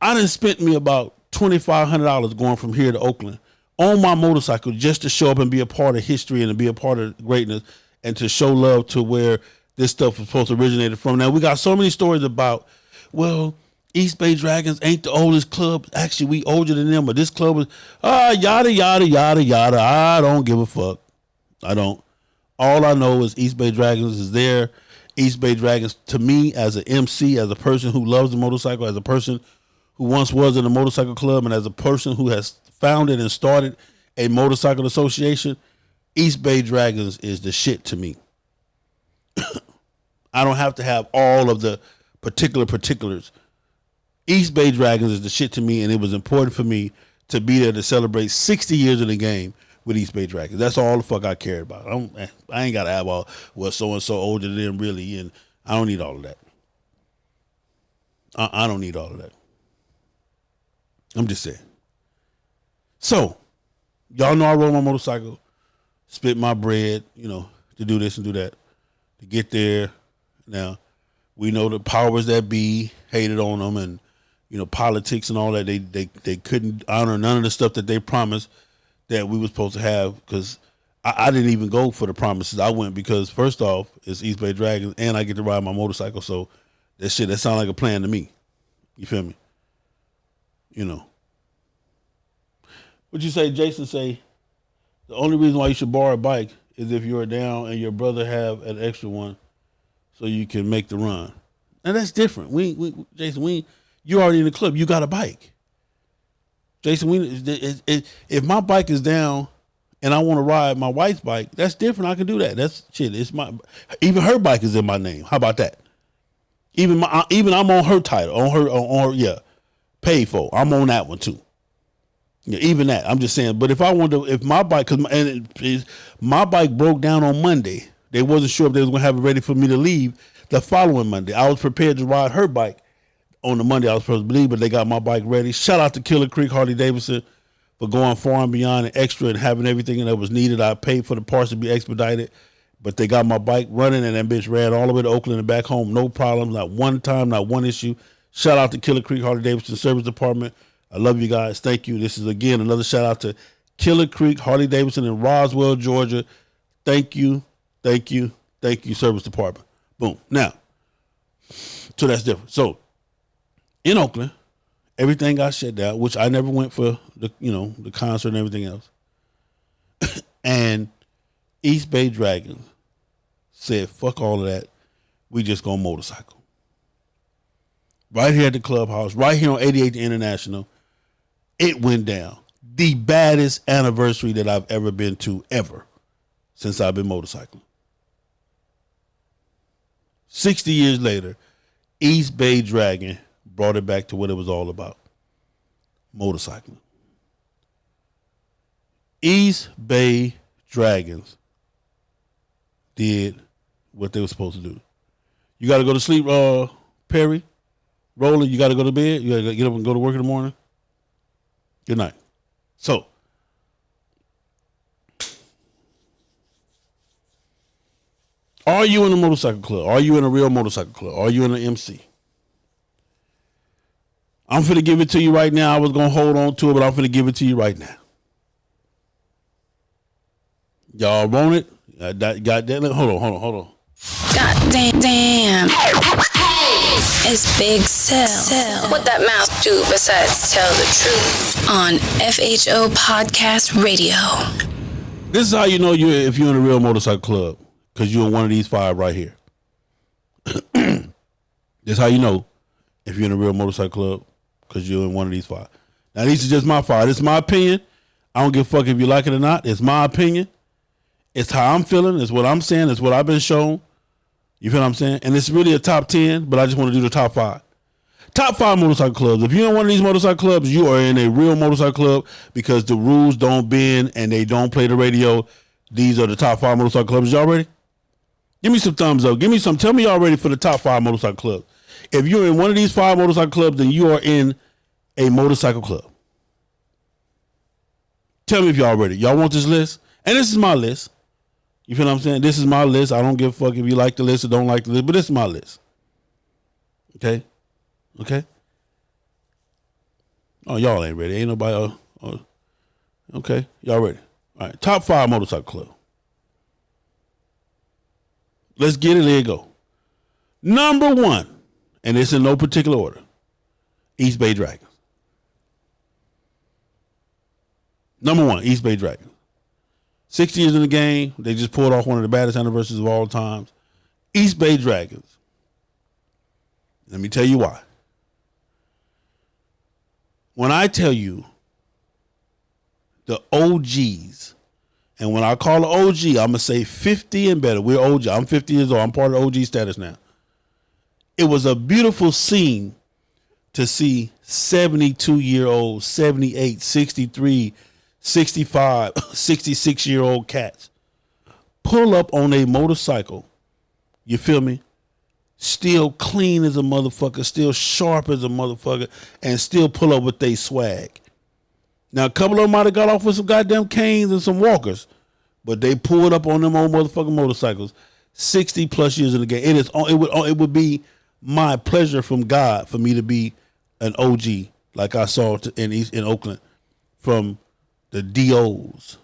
I done spent me about $2,500 going from here to Oakland on my motorcycle just to show up and be a part of history and to be a part of greatness and to show love to where this stuff was supposed to originate from. Now, we got so many stories about, well, East Bay Dragons ain't the oldest club. Actually, we older than them, but this club was, yada, yada, yada, yada. I don't give a fuck. I don't. All I know is East Bay Dragons is there. East Bay Dragons, to me, as an MC, as a person who loves the motorcycle, as a person who once was in a motorcycle club, and as a person who has founded and started a motorcycle association, East Bay Dragons is the shit to me. I don't have to have all of the particulars. East Bay Dragons is the shit to me, and it was important for me to be there to celebrate 60 years of the game with East Bay Dragons. That's all the fuck I cared about. I ain't got to have all, well, so-and-so older than them really, and I don't need all of that. I don't need all of that. I'm just saying. So, y'all know I rode my motorcycle, spit my bread, to do this and do that, to get there. Now, we know the powers that be hated on them, and politics and all that. They couldn't honor none of the stuff that they promised that we were supposed to have, because I didn't even go for the promises. I went because, first off, it's East Bay Dragons, and I get to ride my motorcycle, so that sound like a plan to me. You feel me? What'd you say, Jason? Say the only reason why you should borrow a bike is if you're down and your brother have an extra one, so you can make the run. And that's different. Jason, you already in the club. You got a bike. Jason, if my bike is down and I want to ride my wife's bike, that's different. I can do that. That's shit. Even her bike is in my name. How about that? Even I'm on her title, on her, paid for. I'm on that one too. Yeah, even that. I'm just saying. But if my bike, my bike broke down on Monday, they wasn't sure if they was gonna have it ready for me to leave the following Monday. I was prepared to ride her bike on the Monday I was supposed to leave, but they got my bike ready. Shout out to Killer Creek Harley Davidson for going far and beyond and extra and having everything that was needed. I paid for the parts to be expedited, but they got my bike running, and that bitch ran all the way to Oakland and back home. No problem. Not one time, not one issue. Shout out to Killer Creek Harley Davidson Service Department. I love you guys. Thank you. This is, again, another shout out to Killer Creek Harley Davidson in Roswell, Georgia. Thank you. Thank you. Thank you, Service Department. Boom. Now, so that's different. So, in Oakland, everything got shut down, which I never went for the concert and everything else. And East Bay Dragons said, fuck all of that. We just gonna motorcycle. Right here at the clubhouse, right here on 88th International, it went down. The baddest anniversary that I've ever been to, ever, since I've been motorcycling. 60 years later, East Bay Dragon brought it back to what it was all about. Motorcycling. East Bay Dragons did what they were supposed to do. You got to go to sleep, Perry, Roland, you got to go to bed. You got to get up and go to work in the morning. Good night. So, are you in a motorcycle club? Are you in a real motorcycle club? Are you in an MC? I'm finna give it to you right now. I was gonna hold on to it, but I'm finna give it to you right now. Y'all want it? Got that? Hold on. God damn. It's Big Cell. What that mouth do besides tell the truth on FHO Podcast Radio. This is how you know if you're in a real motorcycle club, because you're in one of these five right here. This is how you know if you're in a real motorcycle club, because you're in one of these five. Now, these are just my five. This is my opinion. I don't give a fuck if you like it or not. It's my opinion. It's how I'm feeling. It's what I'm saying. It's what I've been shown. You feel what I'm saying? And it's really a top 10, but I just want to do the top 5. Top 5 motorcycle clubs. If you're in one of these motorcycle clubs, you are in a real motorcycle club, because the rules don't bend and they don't play the radio. These are the top 5 motorcycle clubs. Y'all ready? Give me some thumbs up. Give me some. Tell me y'all ready for the top 5 motorcycle clubs. If you're in one of these 5 motorcycle clubs, then you are in a motorcycle club. Tell me if y'all ready. Y'all want this list? And this is my list. You feel what I'm saying? This is my list. I don't give a fuck if you like the list or don't like the list, but this is my list. Okay? Okay? Oh, y'all ain't ready. Ain't nobody. Okay. Y'all ready? All right. Top 5 motorcycle club. Let's get it. There you go. Number 1, and it's in no particular order, East Bay Dragons. Number 1, East Bay Dragons. 60 years in the game, they just pulled off one of the baddest anniversaries of all times. East Bay Dragons. Let me tell you why. When I tell you the OGs, and when I call an OG, I'm going to say 50 and better. We're OG. I'm 50 years old. I'm part of OG status now. It was a beautiful scene to see 72-year-old, 78, 63, 65, 66-year-old cats pull up on a motorcycle. You feel me? Still clean as a motherfucker, still sharp as a motherfucker, and still pull up with they swag. Now, a couple of them might have got off with some goddamn canes and some walkers, but they pulled up on them old motherfucking motorcycles. 60 plus years in the game. It would be my pleasure from God for me to be an OG like I saw in Oakland, from the DOs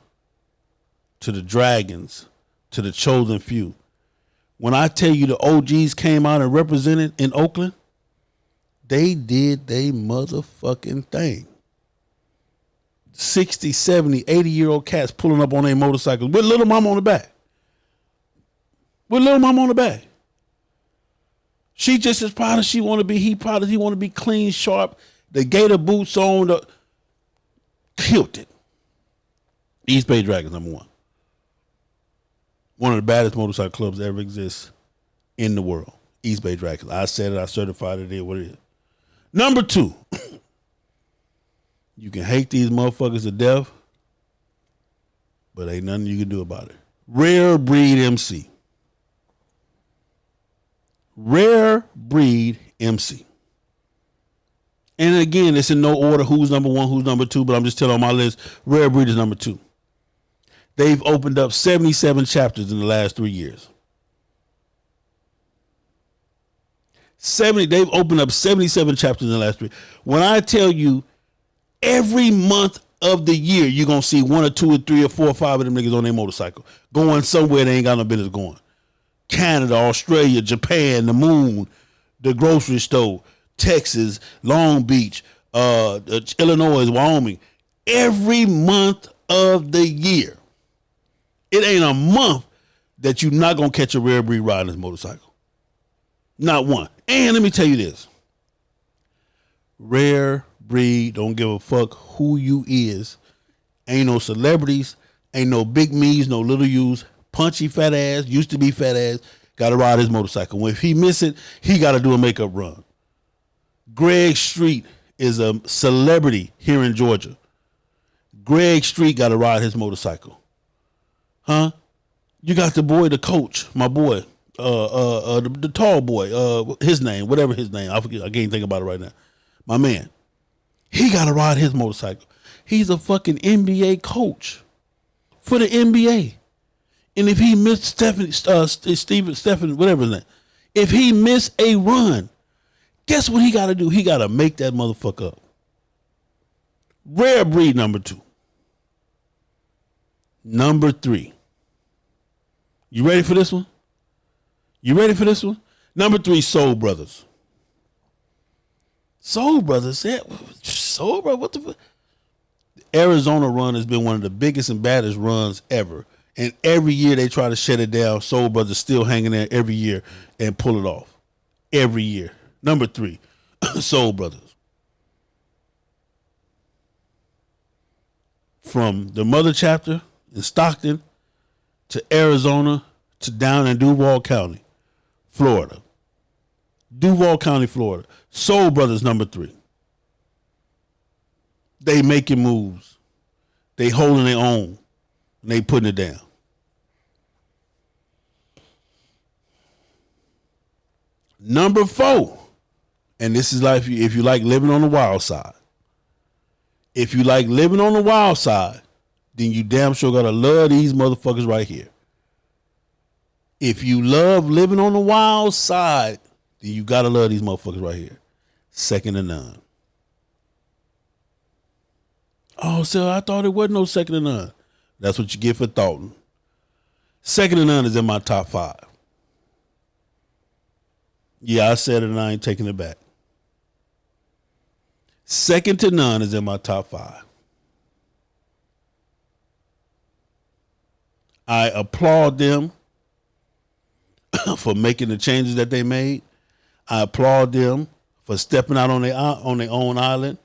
to the Dragons to the Chosen Few. When I tell you the OGs came out and represented in Oakland, they did they motherfucking thing. 60, 70, 80-year-old cats pulling up on their motorcycles with little mama on the back. She just as proud as she want to be. He proud as he want to be, clean, sharp. The gator boots on, killed it. East Bay Dragons, number one. One of the baddest motorcycle clubs that ever exists in the world. East Bay Dragons. I said it. I certified it. What it is. Number two. You can hate these motherfuckers to death, but ain't nothing you can do about it. Rare Breed MC. Rare Breed MC. And again, it's in no order who's number one, who's number two, but I'm just telling on my list, Rare Breed is number two. They've opened up 77 chapters in the last 3 years. They've opened up 77 chapters in the last 3. When I tell you every month of the year, you're going to see 1 or 2 or 3 or 4 or 5 of them niggas on their motorcycle going somewhere they ain't got no business going. Canada, Australia, Japan, the moon, the grocery store, Texas, Long Beach, Illinois, Wyoming. Every month of the year. It ain't a month that you're not going to catch a Rare Breed riding this motorcycle. Not one. And let me tell you this. Rare Breed don't give a fuck who you is. Ain't no celebrities. Ain't no big me's, no little you's. Punchy fat ass, used to be fat ass, got to ride his motorcycle. If he miss it, he got to do a makeup run. Greg Street is a celebrity here in Georgia. Greg Street got to ride his motorcycle. Huh? You got the boy, the coach, my boy, the tall boy, his name, whatever his name, I forget, I can't think about it right now. My man, he got to ride his motorcycle. He's a fucking NBA coach for the NBA. And if he missed Stephen, whatever his name, if he missed a run, guess what he got to do? He got to make that motherfucker up. Rare Breed number 2. Number 3. You ready for this one? Number 3, Soul Brothers. Soul Brothers? Yeah. Soul Brothers? What the fuck? The Arizona run has been one of the biggest and baddest runs ever. And every year they try to shut it down. Soul Brothers still hanging there every year and pull it off. Every year. Number 3, Soul Brothers. From the mother chapter in Stockton to Arizona to down in Duval County, Florida. Duval County, Florida. Soul Brothers number 3. They making moves. They holding their own. And they putting it down. Number 4. And this is like if you like living on the wild side. If you like living on the wild side, then you damn sure gotta love these motherfuckers right here. If you love living on the wild side, then you gotta love these motherfuckers right here. Second to none. Oh, so I thought it wasn't no second to none. That's what you get for thoughting. Second to none is in my top 5. Yeah, I said it and I ain't taking it back. Second to none is in my top 5. I applaud them for making the changes that they made. I applaud them for stepping out on their own island.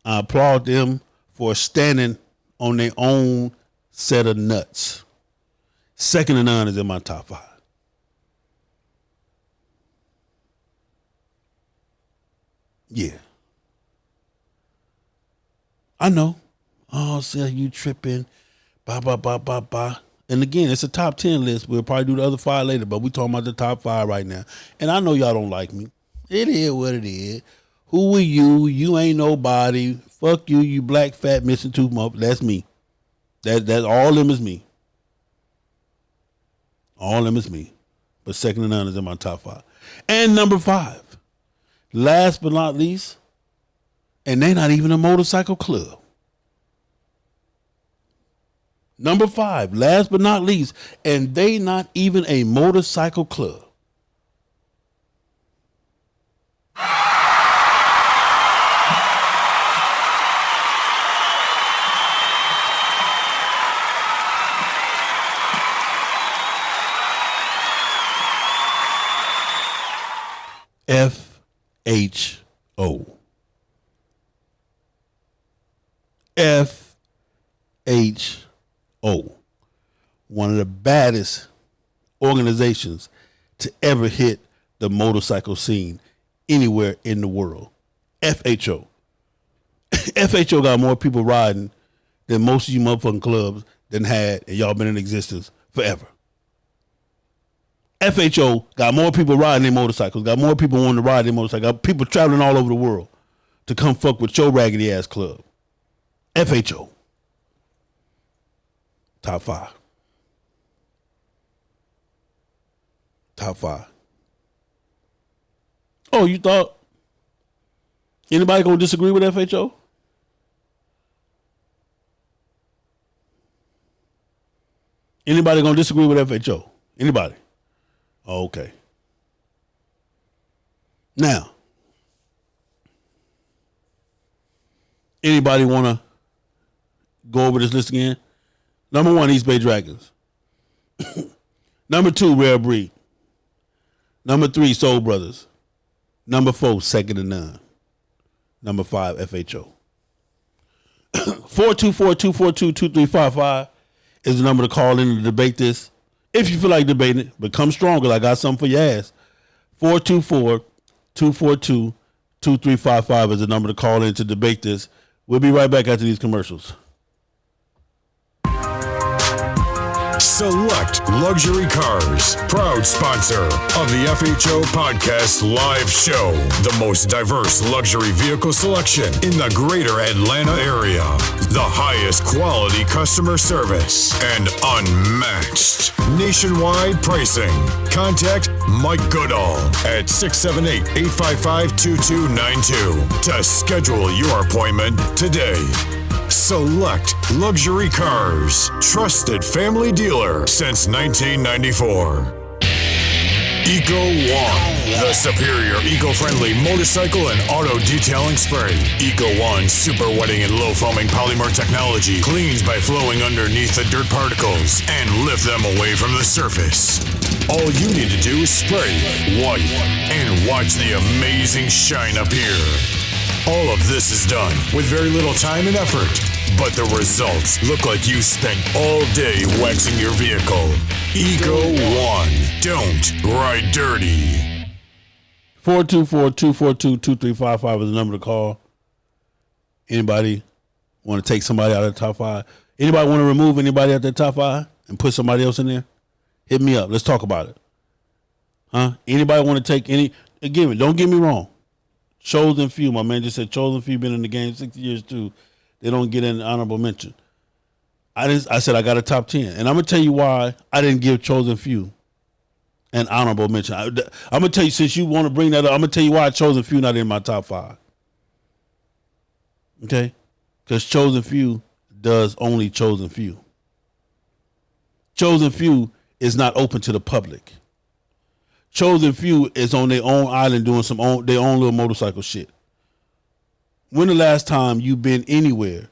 I applaud them for standing on their own set of nuts. Second to none is in my top 5. Yeah. I know. Oh, see, you tripping. Blah. And again, it's a top 10 list. We'll probably do the other 5 later, but we talking about the top 5 right now. And I know y'all don't like me. It is what it is. Who are you? You ain't nobody. Fuck you, you black, fat, missing tooth motherfucker. That's me. That's all them is me. All them is me. But second to none is in my top 5. And number 5, last but not least, and they not even a motorcycle club. Number 5, last but not least, and they not even a motorcycle club. FHO. FHO. One of the baddest organizations to ever hit the motorcycle scene anywhere in the world. FHO. FHO got more people riding than most of you motherfucking clubs than had, and y'all been in existence forever. FHO got more people riding their motorcycles, got more people wanting to ride their motorcycles, got people traveling all over the world to come fuck with your raggedy ass club. FHO. Top 5. Top 5. Oh, you thought anybody gonna disagree with FHO? Anybody gonna disagree with FHO? Anybody? Oh, okay. Now, anybody want to go over this list again? Number 1, East Bay Dragons. Number 2, Rare Breed. Number 3, Soul Brothers. Number 4, Second to None. Number 5, FHO. 424-242-2355 is the number to call in to debate this. If you feel like debating it, become stronger. I got something for your ass. 424-242-2355 is the number to call in to debate this. We'll be right back after these commercials. Select Luxury Cars, proud sponsor of the FHO Podcast Live Show. The most diverse luxury vehicle selection in the greater Atlanta area. The highest quality customer service and unmatched nationwide pricing. Contact Mike Goodall at 678-855-2292 to schedule your appointment today. Select Luxury Cars, trusted family dealer since 1994. Eco One, the superior eco-friendly motorcycle and auto detailing spray. Eco One super wetting and low foaming polymer technology cleans by flowing underneath the dirt particles and lift them away from the surface. All you need to do is spray, wipe, and watch the amazing shine appear. All of this is done with very little time and effort, but the results look like you spent all day waxing your vehicle. Eco One. Don't ride dirty. 424-242-2355 is the number to call. Anybody want to take somebody out of the top 5? Anybody want to remove anybody out of the top 5 and put somebody else in there? Hit me up. Let's talk about it. Huh? Anybody want to take any? Again, don't get me wrong. Chosen few. My man just said chosen few been in the game 60 years too. They don't get an honorable mention. I said I got a top 10. And I'm going to tell you why I didn't give chosen few an honorable mention. I'm going to tell you, since you want to bring that up, I'm going to tell you why chosen few not in my top 5. Okay? Because chosen few does only chosen few. Chosen few is not open to the public. Chosen few is on their own island doing their own little motorcycle shit. When the last time you been anywhere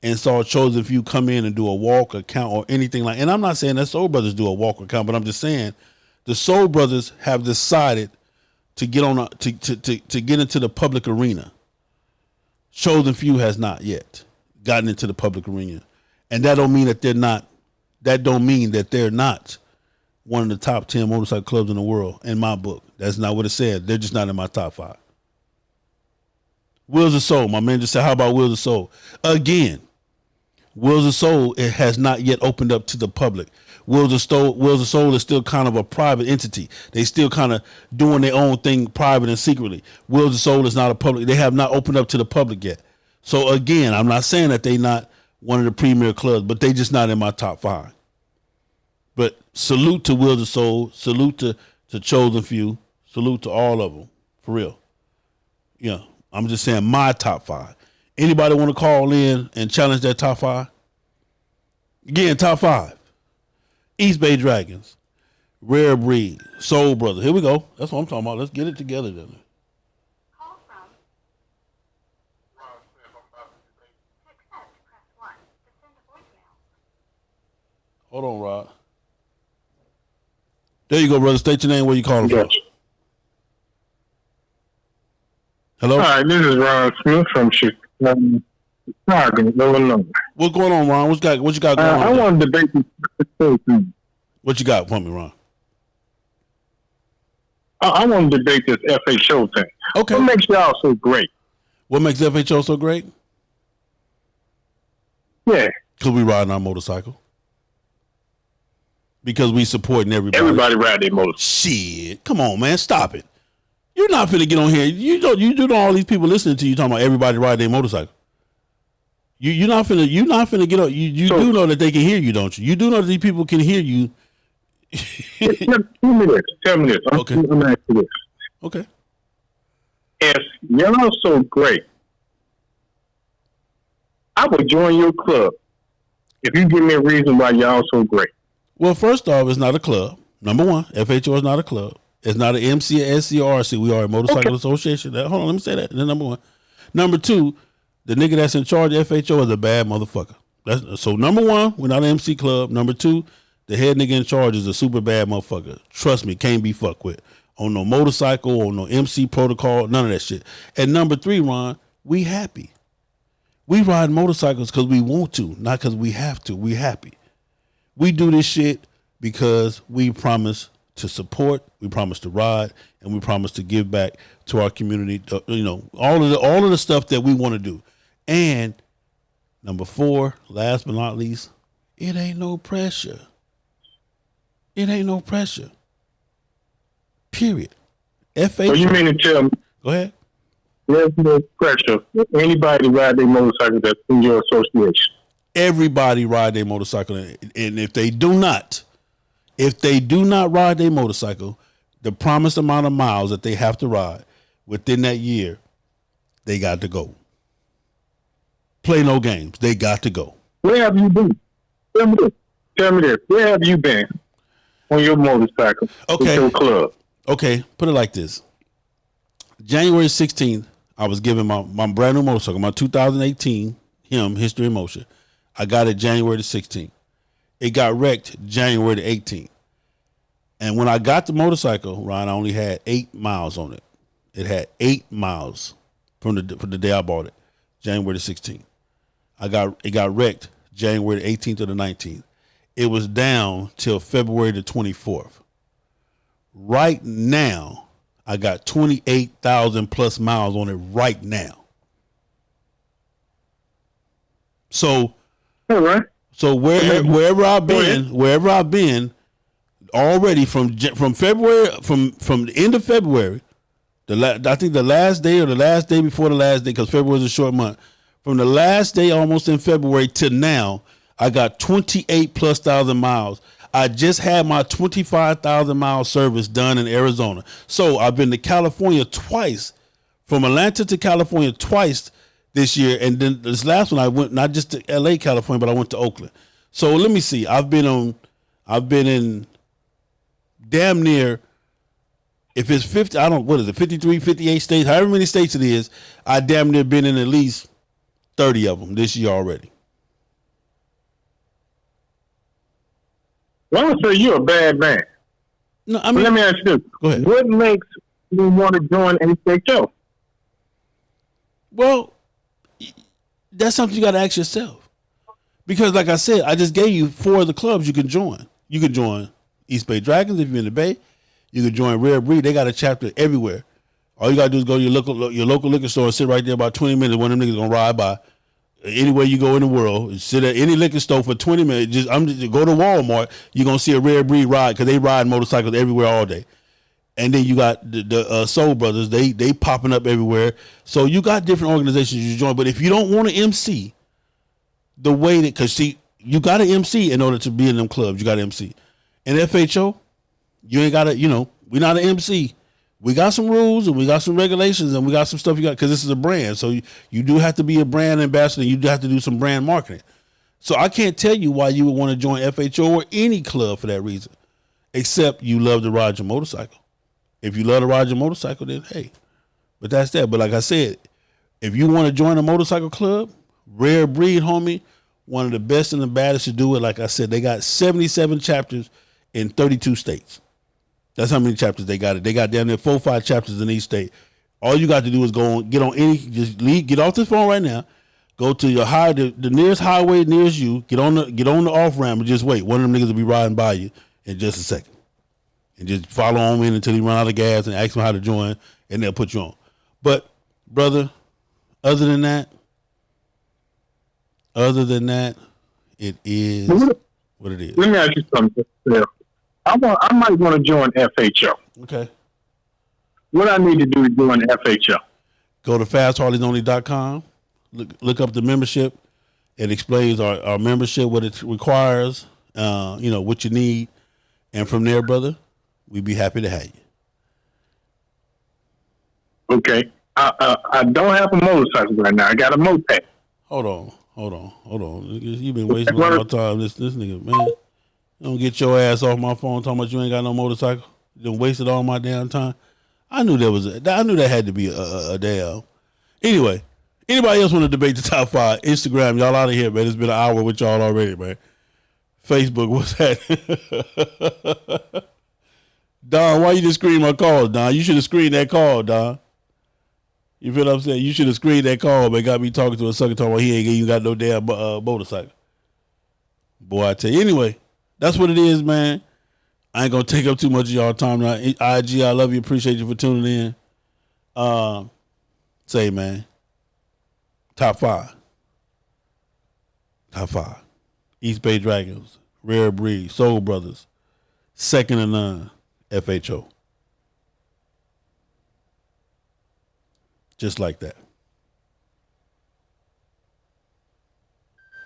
and saw a chosen few come in and do a walk or count or anything like? And I'm not saying that Soul Brothers do a walk or count, but I'm just saying the Soul Brothers have decided to get on to get into the public arena. Chosen few has not yet gotten into the public arena, and that don't mean that they're not. That don't mean that they're not one of the top 10 motorcycle clubs in the world. In my book, that's not what it said. They're just not in my top 5. Wheels of Soul. My man just said, how about Wheels of Soul? Again, Wheels of Soul, it has not yet opened up to the public. Wheels of Soul is still kind of a private entity. They still kind of doing their own thing private and secretly. Wheels of Soul is not a public. They have not opened up to the public yet. So again, I'm not saying that they not one of the premier clubs, but they just not in my top 5. But salute to Wheels of Soul. Salute to Chosen Few. Salute to all of them. For real. Yeah. I'm just saying my top 5. Anybody want to call in and challenge that top 5? Again, top 5. East Bay Dragons. Rare Breed. Soul Brother. Here we go. That's what I'm talking about. Let's get it together then. Call from to accept, press 1. To send a voicemail. Hold on, Rod. There you go, brother. State your name, where you calling from. Hello? Hi, this is Ron Smith from Chicago, Illinois. What's going on, Ron? What you got going on? I want to debate this thing. What you got for me, Ron? I want to debate this FHO thing. Okay. What makes y'all so great? What makes FHO so great? Yeah. Because we riding our motorcycle. Because we supporting everybody. Everybody ride their motorcycle. Shit. Come on, man. Stop it. You're not finna get on here. You know all these people listening to you talking about everybody ride their motorcycle. You're not finna get on. You do know that they can hear you, don't you? You do know that these people can hear you. Tell me this. Okay. I'm asking this. Okay. If y'all so great, I would join your club if you give me a reason why y'all so great. Well, first off, it's not a club. Number one, FHO is not a club. It's not an MC, SC, or RC. We are a motorcycle association. Hold on, let me say that. Then number one. Number two, the nigga that's in charge of FHO is a bad motherfucker. So number one, we're not an MC club. Number two, the head nigga in charge is a super bad motherfucker. Trust me, can't be fucked with. On no motorcycle, on no MC protocol, none of that shit. And number three, Ron, we happy. We ride motorcycles because we want to, not because we have to. We happy. We do this shit because we promise to support, we promise to ride, and we promise to give back to our community. All of the stuff that we want to do. And number four, last but not least, it ain't no pressure. It ain't no pressure. Period. FHO. So you mean to tell me? Go ahead. There's no pressure. Anybody ride their motorcycle that's in your association. Everybody ride their motorcycle, and if they do not ride their motorcycle, the promised amount of miles that they have to ride within that year, they got to go. Play no games. They got to go. Where have you been? Tell me this. Where have you been on your motorcycle? Okay. With your club? Okay, put it like this. January 16th, I was given my brand new motorcycle, my 2018 History in Motion. I got it January the 16th. It got wrecked January the 18th. And when I got the motorcycle, Ron, I only had 8 miles on it. It had 8 miles from the day I bought it, January the 16th. It got wrecked January the 18th or the 19th. It was down till February the 24th. Right now, I got 28,000 plus miles on it right now. So, all right. So wherever I've been, already from February, from the end of February, I think the last day or the last day before the last day, because February is a short month. From the last day, almost in February to now, I got 28 plus thousand miles. I just had my 25,000 mile service done in Arizona. So I've been to California twice, from Atlanta to California twice this year. And then this last one I went not just to LA, California, but I went to Oakland. So let me see. I've been in damn near, if it's 50, 53, 58 states, however many states it is, I damn near been in at least 30 of them this year already. Well, I would say you're a bad man. No, I mean, let me ask you this. Go ahead. What makes you want to join HHO? Well, that's something you got to ask yourself. Because like I said, I just gave you 4 of the clubs you can join. You can join East Bay Dragons if you're in the Bay. You can join Rare Breed. They got a chapter everywhere. All you gotta do is go to your local liquor store and sit right there about 20 minutes. One of them niggas gonna ride by. Anywhere you go in the world, sit at any liquor store for 20 minutes. Just go to Walmart. You're gonna see a Rare Breed ride because they ride motorcycles everywhere all day. And then you got the Soul Brothers. They popping up everywhere. So you got different organizations you join. But if you don't want to MC, the way that, because see, you got to MC in order to be in them clubs. You got to MC. In FHO, you ain't got to, we're not an MC. We got some rules and we got some regulations and we got some stuff you got, because this is a brand. So you do have to be a brand ambassador. You do have to do some brand marketing. So I can't tell you why you would want to join FHO or any club for that reason, except you love to ride your motorcycle. If you love to ride your motorcycle, then hey, but that's that. But like I said, if you want to join a motorcycle club, Rare Breed, homie, one of the best and the baddest to do it. Like I said, they got 77 chapters in 32 states. That's how many chapters they got. They got down there 4 or 5 chapters in each state. All you got to do is get off this phone right now, go to your the nearest highway nearest you, get on the off ramp and just wait. One of them niggas will be riding by you in just a second. And just follow on in until you run out of gas and ask them how to join, and they'll put you on. But, brother, other than that, it is what it is. Let me ask you something. I might want to join FHO. Okay. What I need to do to join FHO? Go to fastharleysonly.com. Look up the membership. It explains our membership, what it requires, what you need. And from there, brother, we'd be happy to have you. Okay. I don't have a motorcycle right now. I got a moped. Hold on. You've been wasting all my time. This nigga, man. Don't get your ass off my phone talking about you ain't got no motorcycle. You done wasted all my damn time. I knew that had to be a damn. Anyway, anybody else want to debate the top 5? Instagram, y'all out of here, man. It's been an hour with y'all already, man. Facebook, what's that? Don, why you just screen my call, Don? You should have screened that call, Don. You feel what I'm saying? You should have screened that call, but got me talking to a sucker talking about he ain't you got no damn motorcycle. Boy, I tell you. Anyway, that's what it is, man. I ain't gonna take up too much of y'all time now. IG, I love you. Appreciate you for tuning in. Say, man, top 5. East Bay Dragons, Rare Breed, Soul Brothers, second to none, FHO. Just like that.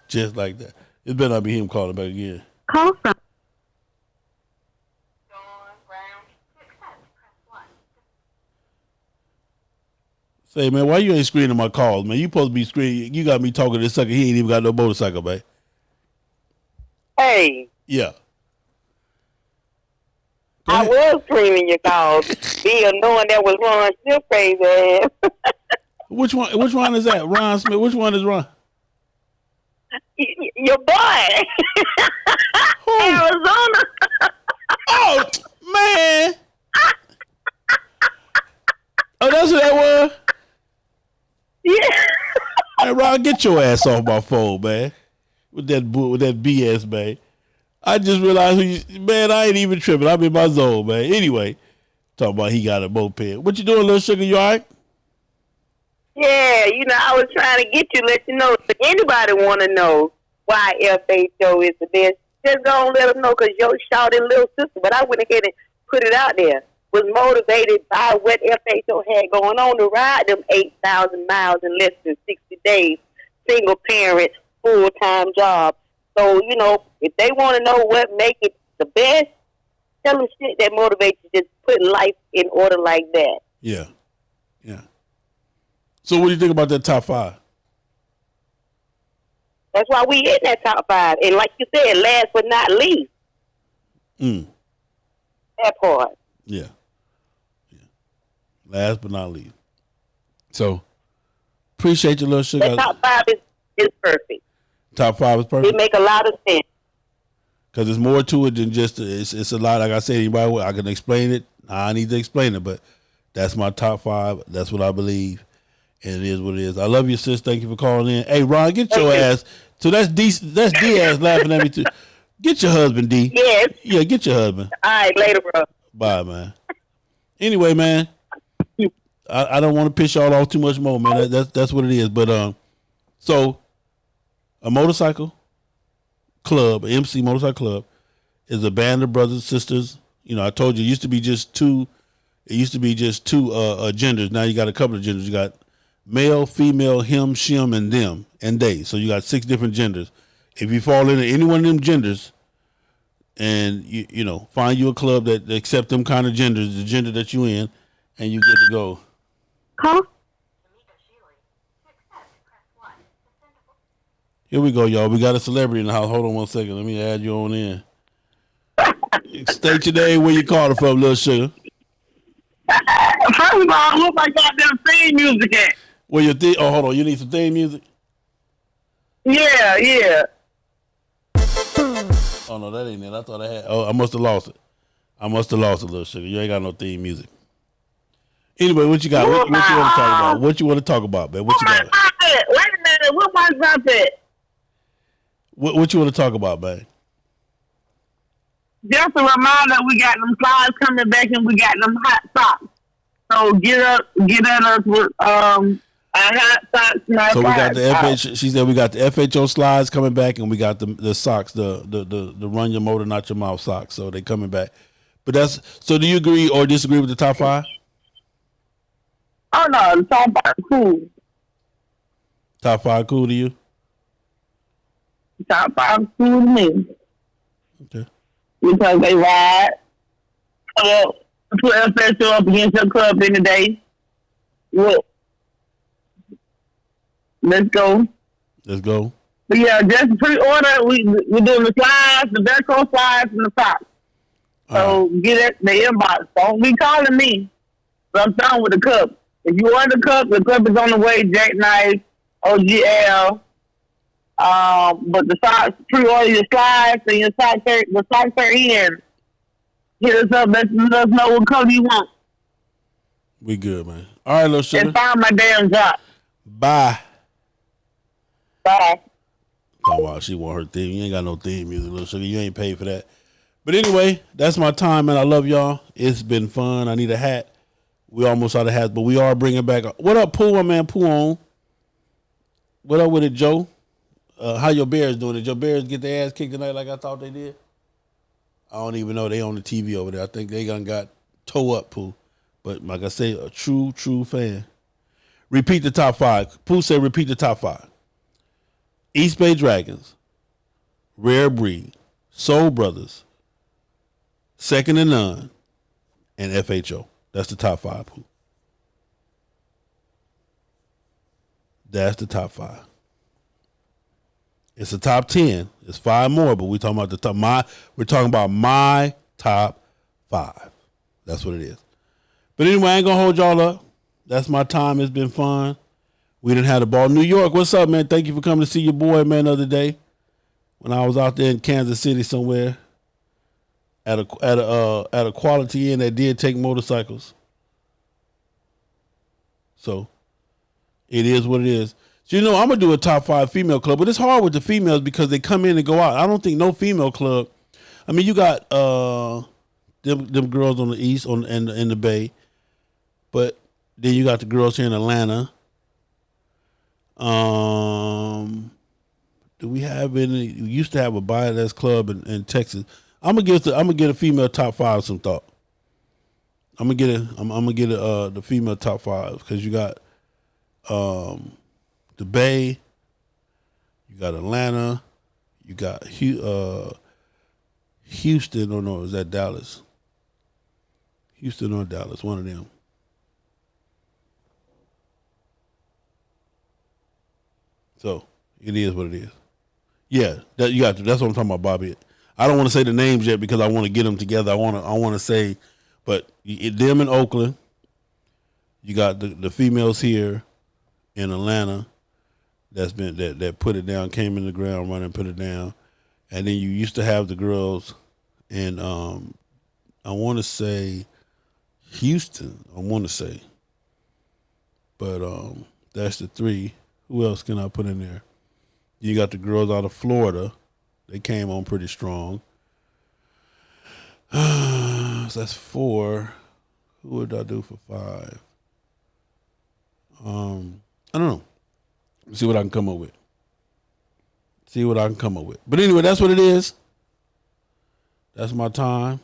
Just like that. It better not be him calling back again. Call from Say, man, why you ain't screening my calls, man? You supposed to be screening. You got me talking to this sucker. He ain't even got no motorcycle, man. Hey. Yeah. I was screening your calls. Bill, knowing that was Ron still crazy ass. Which one is that? Ron Smith. Which one is Ron? Your boy. Arizona. Oh, man. Oh, that's what that was? Yeah. Hey, Ron, get your ass off my phone, man. With that BS, man. I just realized, man, I ain't even tripping. I'm in my zone, man. Anyway, talking about he got a moped. What you doing, little sugar? You all right? Yeah, I was trying to get you, let you know. If anybody want to know why FHO is the best, just go and let them know, because your shouting little sister, but I went ahead and put it out there, was motivated by what FHO had going on to ride them 8,000 miles in less than 60 days, single parent, full-time job. So, if they want to know what make it the best, tell them shit that motivates you, just putting life in order like that. Yeah. So what do you think about that top 5? That's why we in that top 5. And like you said, last but not least. That part. Yeah. Last but not least. So, appreciate your little sugar. The top 5 is perfect. Top 5 is perfect? It make a lot of sense. Because there's more to it than just, it's a lot. Like I said, anybody, I can explain it. I need to explain it, but that's my top 5. That's what I believe. And it is what it is. I love you, sis. Thank you for calling in. Hey, Ron, get your ass. So that's D ass laughing at me too. Get your husband, D. Yes. Yeah, get your husband. All right, later, bro. Bye, man. Anyway, man, I don't want to piss y'all off too much more, man. That's what it is. But so a motorcycle club, MC Motorcycle Club, is a band of brothers and sisters. You know, I told you it used to be just two. It used to be just two genders. Now you got a couple of genders. You got male, female, him, shim, and them, and they. So you got 6 different genders. If you fall into any one of them genders, and you know, find you a club that accept them kind of genders, the gender that you in, and you get to go. Huh? Here we go, y'all. We got a celebrity in the house. Hold on one second. Let me add you on in. State your name, where you called from, Little Sugar. First of all, look like goddamn theme music at. Where your oh, hold on. You need some theme music? Yeah. Oh, no, that ain't it. I thought I had. Oh, I must have lost it. Little Sugar. You ain't got no theme music. Anyway, what you got? What you want to talk about? What you want to talk about, man? What you got? Wait a minute. What my drop at? What you want to talk about, man? Just a reminder, we got them slides coming back and we got them hot socks. So get at us with hot socks. So we got the FH. She said we got the FHO slides coming back, and we got the socks, the run your motor, not your mouth socks. So they coming back. But that's so. Do you agree or disagree with the top 5? Oh no, the top 5 cool. Top 5 cool to you? Top 5 cool to me. Okay. Because they ride. Put FSO up against your club in the day. Well, let's go. But yeah, just pre-order. We're doing the slides, the Velcro slides, and the socks. So get it the inbox. Don't be calling me. So I'm done with the cup. If you order the cup is on the way. Jackknife, OGL. But the socks, pre-order your slides and your socks are in. Hit us up. Let us know what color you want. We good, man. All right, Little Sugar. And find my damn drop. Bye. Bye. Oh, wow, she want her theme. You ain't got no theme music, Little Sugar. You ain't paid for that. But anyway, that's my time, man. I love y'all. It's been fun. I need a hat. We almost out of hats, but we are bringing back. What up, Pooh, my man? Pooh on. What up with it, Joe? How your Bears doing? Did your Bears get their ass kicked tonight like I thought they did? I don't even know. They on the TV over there. I think they got toe up, Pooh. But like I say, a true fan. Repeat the top 5. Pooh said repeat the top 5. East Bay Dragons, Rare Breed, Soul Brothers, Second to None, and FHO. That's the top 5, Pooh. That's the top 5. It's the top 10. It's 5 more, but we're talking about the top. We're talking about my top 5. That's what it is. But anyway, I ain't gonna hold y'all up. That's my time. It's been fun. We didn't have the ball. New York, what's up, man? Thank you for coming to see your boy, man, the other day when I was out there in Kansas City somewhere at a Quality Inn that did take motorcycles. So it is what it is. So, you know, I'm going to do a top 5 female club, but it's hard with the females because they come in and go out. I don't think no female club. I mean, you got them girls on the East in the Bay, but then you got the girls here in Atlanta. Do we have any? We used to have a Badass club in Texas. I'm gonna get a female top 5 some thought. I'm gonna get the female top 5 because you got the Bay, you got Atlanta, you got Houston. Or no, is that Dallas? Houston or Dallas, one of them. So it is what it is. Yeah, that's what I'm talking about, Bobby. I don't want to say the names yet because I want to get them together. I want to say, but them in Oakland. You got the females here in Atlanta. That put it down, came in the ground running, put it down, and then you used to have the girls in I want to say Houston. I want to say, but that's the 3. Who else can I put in there? You got the girls out of Florida. They came on pretty strong. So that's 4. Who would I do for 5? I don't know. See what I can come up with. But anyway, that's what it is. That's my time.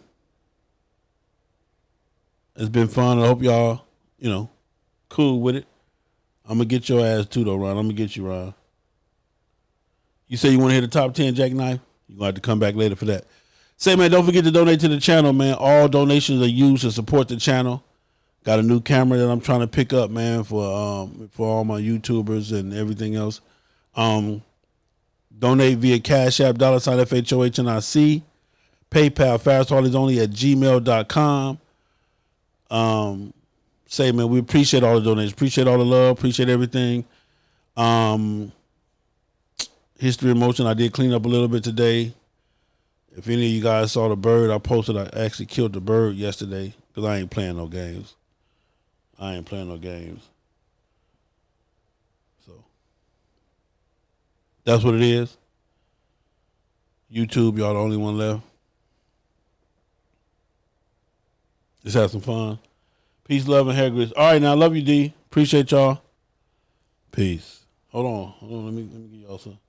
It's been fun. I hope y'all, cool with it. I'm going to get your ass too, though, Ron. I'm going to get you, Ron. You say you want to hit the top 10 jackknife? You're going to have to come back later for that. Say, man, don't forget to donate to the channel, man. All donations are used to support the channel. Got a new camera that I'm trying to pick up, man, for all my YouTubers and everything else. Donate via Cash App, $FHOHNIC. PayPal, FastHarleysOnly@gmail.com. Say, man, we appreciate all the donations. Appreciate all the love. Appreciate everything. History of Motion, I did clean up a little bit today. If any of you guys saw the bird I posted, I actually killed the bird yesterday because I ain't playing no games. So that's what it is. YouTube, y'all the only one left. Just have some fun. Peace, love, and hair grease. All right, now, I love you, D. Appreciate y'all. Peace. Hold on. Let me give y'all some.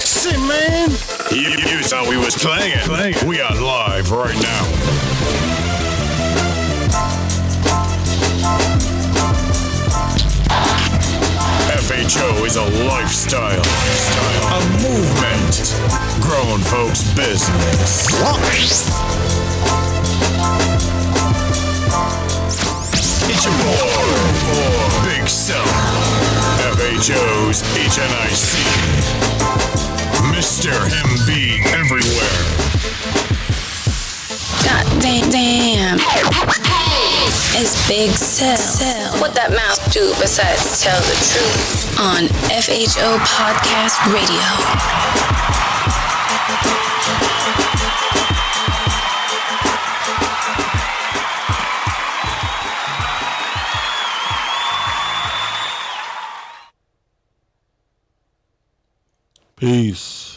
Shit, man. You thought we was playing. We are live right now. FHO is a lifestyle, a movement, grown folks' business. It's your boy, Big Self, FHO's HNIC, Mr. Him being everywhere. God damn. It's Big Cell. What that mouth do besides tell the truth on FHO Podcast Radio. Peace.